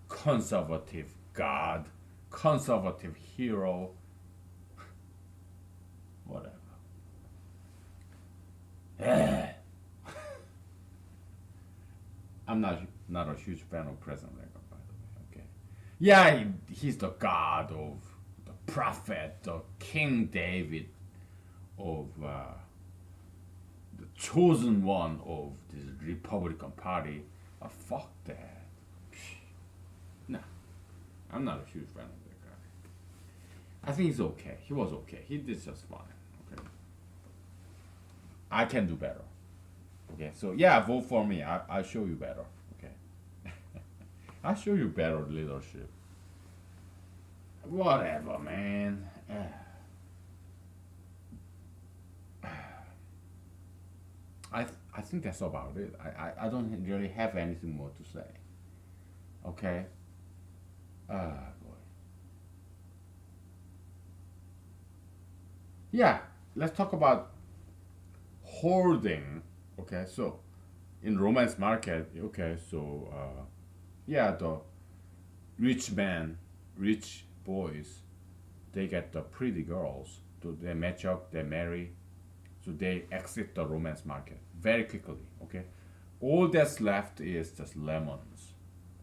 Conservative God. Conservative hero. Whatever. I'm not a huge fan of President Reagan, by the way, okay? Yeah, he's the God of the prophet, the King David of the chosen one of the Republican Party. Fuck that. Nah, I'm not a huge fan of that guy. I think he's okay. He was okay. He did just fine. Okay. I can do better. Okay, so yeah, vote for me. I'll show you better. Okay. I'll show you better leadership. Whatever, man. I think that's about it. I don't really have anything more to say. Okay? Boy. Yeah, let's talk about hoarding. Okay, so in romance market, okay, so yeah, the rich men, rich boys, they get the pretty girls. They match up, they marry. So they exit the romance market very quickly. Okay, all that's left is just lemons.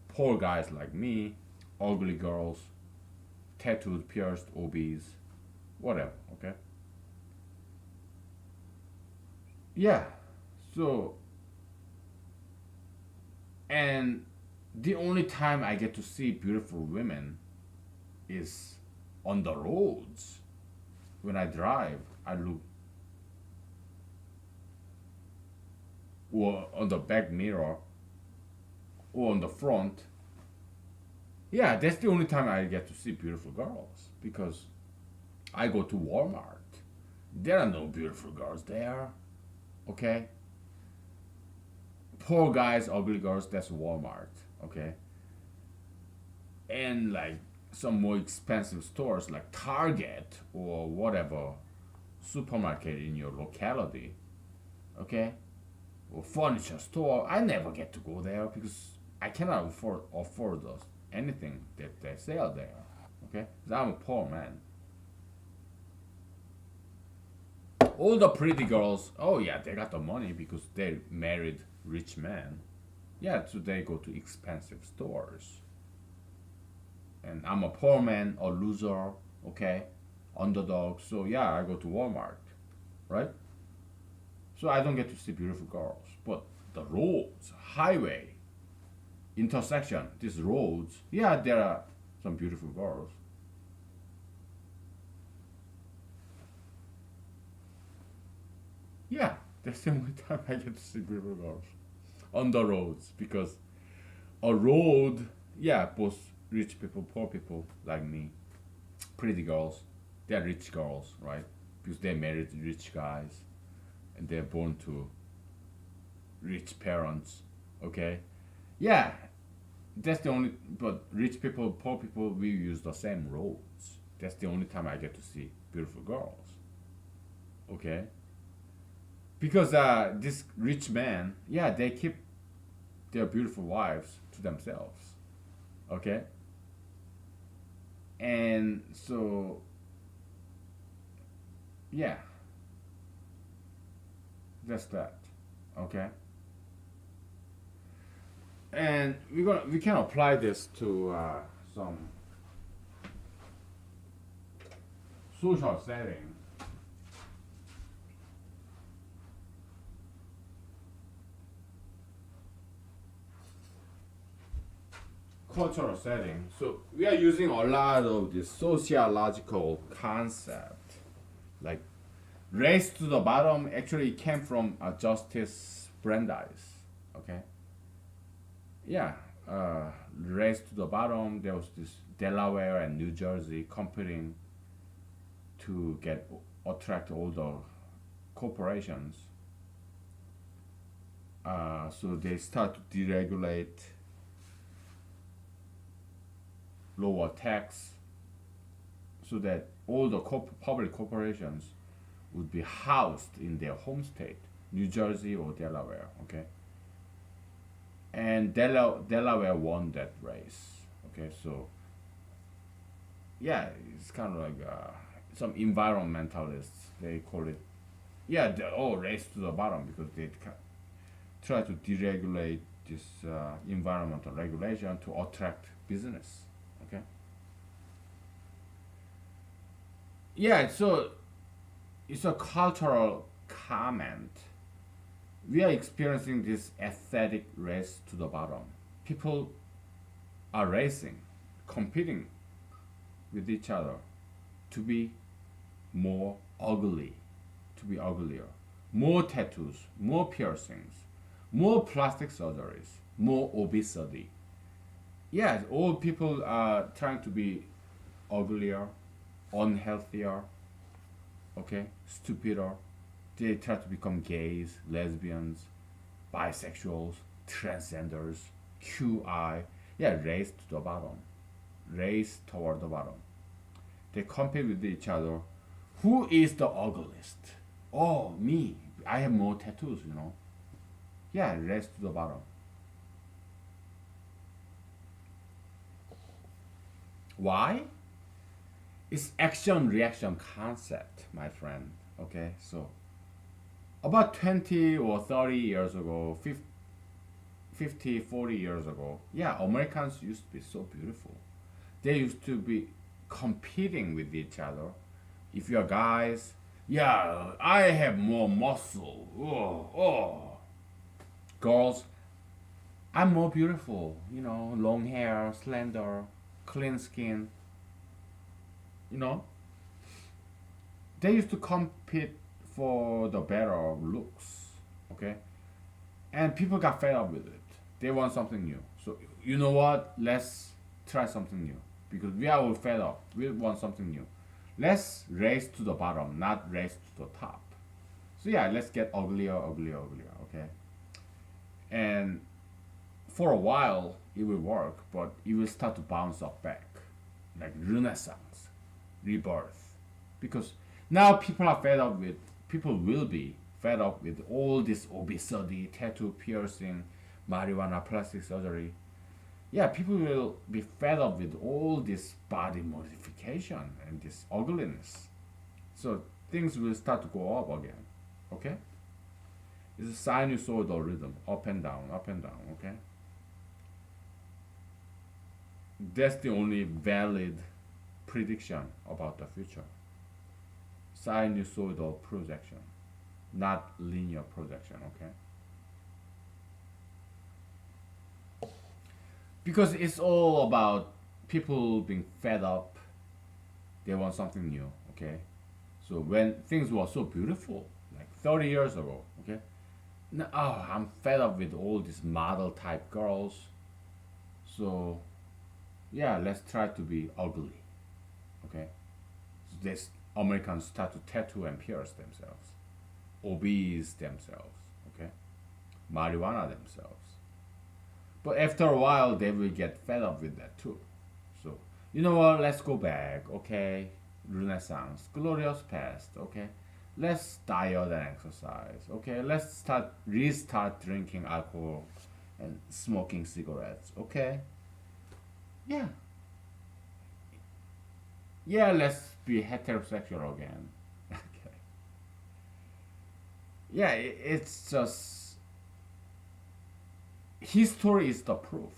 Poor guys like me, ugly girls, tattooed, pierced, obese, whatever. Okay. Yeah. So, and the only time I get to see beautiful women is on the roads. When I drive, I look or on the back mirror or on the front. Yeah, that's the only time I get to see beautiful girls because I go to Walmart. There are no beautiful girls there. Okay? Poor guys, ugly girls, that's Walmart. Okay? And like some more expensive stores like Target or whatever supermarket in your locality. Okay? Or furniture store. I never get to go there because I cannot afford those anything that they sell there. Okay? 'Cause I'm a poor man. All the pretty girls, oh yeah, they got the money because they married rich men. Yeah, so they go to expensive stores. And I'm a poor man, a loser, okay, underdog. So yeah, I go to Walmart, right? So I don't get to see beautiful girls. But the roads, highway, intersection, these roads, yeah, there are some beautiful girls. Yeah, that's the only time I get to see beautiful girls on the roads because a road, yeah, both rich people, poor people like me, pretty girls, they're rich girls, right? Because they married rich guys and they're born to rich parents, okay? Yeah, that's the only, but rich people, poor people, we use the same roads. That's the only time I get to see beautiful girls, okay? Because this rich man, yeah, they keep their beautiful wives to themselves, okay? And so, yeah, that's that, okay? And we can apply this to some social setting. Cultural setting. So we are using a lot of this sociological concept, like race to the bottom. Actually, came from Justice Brandeis. Okay. Yeah. Race to the bottom. There was this Delaware and New Jersey competing to attract all the corporations. So they start to deregulate, lower tax, so that all the public corporations would be housed in their home state, New Jersey or Delaware. Okay, and Delaware won that race. Okay, so yeah, it's kind of like some environmentalists they call it. Yeah, race to the bottom because they try to deregulate this environmental regulation to attract business. Okay. Yeah, so it's a cultural comment. We are experiencing this aesthetic race to the bottom. People are racing, competing with each other to be more ugly, to be uglier. More tattoos, more piercings, more plastic surgeries, more obesity. Yeah, all people are trying to be uglier, unhealthier, okay, stupider. They try to become gays, lesbians, bisexuals, transgenders, QI. Yeah, race to the bottom. Race toward the bottom. They compete with each other. Who is the ugliest? Oh, me. I have more tattoos. Yeah, race to the bottom. Why? It's action reaction concept, my friend. Okay, so About 20 or 30 years ago, 50, 40 years ago, yeah, Americans used to be so beautiful. They used to be competing with each other. If you're guys, yeah, I have more muscle. Oh, oh. Girls, I'm more beautiful. You know, long hair, slender, clean skin. You know, they used to compete for the better looks. Okay, and people got fed up with it. They want something new. So you know what? Let's try something new because we are all fed up. We want something new. Let's race to the bottom, not race to the top. So yeah, let's get uglier, uglier, uglier. Okay, and for a while it will work, but it will start to bounce up back, like renaissance, rebirth, because now people are fed up with. People will be fed up with all this obesity, tattoo piercing, marijuana, plastic surgery. Yeah, people will be fed up with all this body modification and this ugliness. So things will start to go up again. Okay? It's a sinusoidal rhythm, up and down, up and down. Okay? That's the only valid prediction about the future. Sinusoidal projection, not linear projection. Okay? Because it's all about people being fed up. They want something new. Okay? So when things were so beautiful, like 30 years ago, okay, now, oh, I'm fed up with all these model type girls. So yeah, let's try to be ugly. Okay, so this Americans start to tattoo and pierce themselves, obese themselves. Okay, marijuana themselves. But after a while, they will get fed up with that too. So you know what? Let's go back. Okay, Renaissance, glorious past. Okay, let's diet and exercise. Okay, let's restart drinking alcohol and smoking cigarettes. Okay, yeah, yeah. Let's be heterosexual again. Okay, yeah. It's just history is the proof,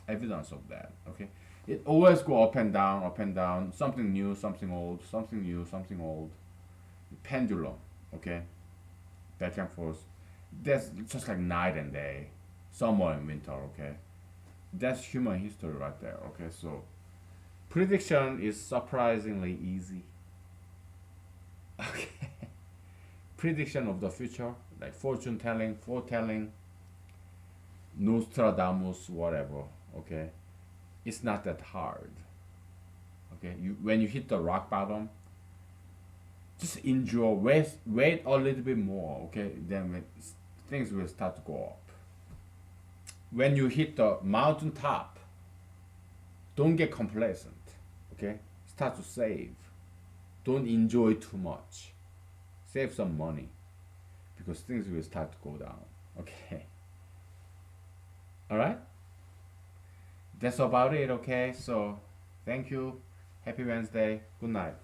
evidence of that. Okay, it always go up and down. Something new, something old, something new, something old. Pendulum. Okay, back and forth. That's just like night and day, summer and winter. Okay, that's human history right there. Okay, so prediction is surprisingly easy. Okay, prediction of the future, like fortune telling, foretelling, Nostradamus, whatever. Okay, it's not that hard. Okay, you when you hit the rock bottom, just endure. Wait a little bit more. Okay, then things will start to go up. When you hit the mountain top, don't get complacent. Okay, start to save. Don't enjoy too much. Save some money because things will start to go down. Okay, all right. That's about it. Okay, so thank you. Happy Wednesday. Good night.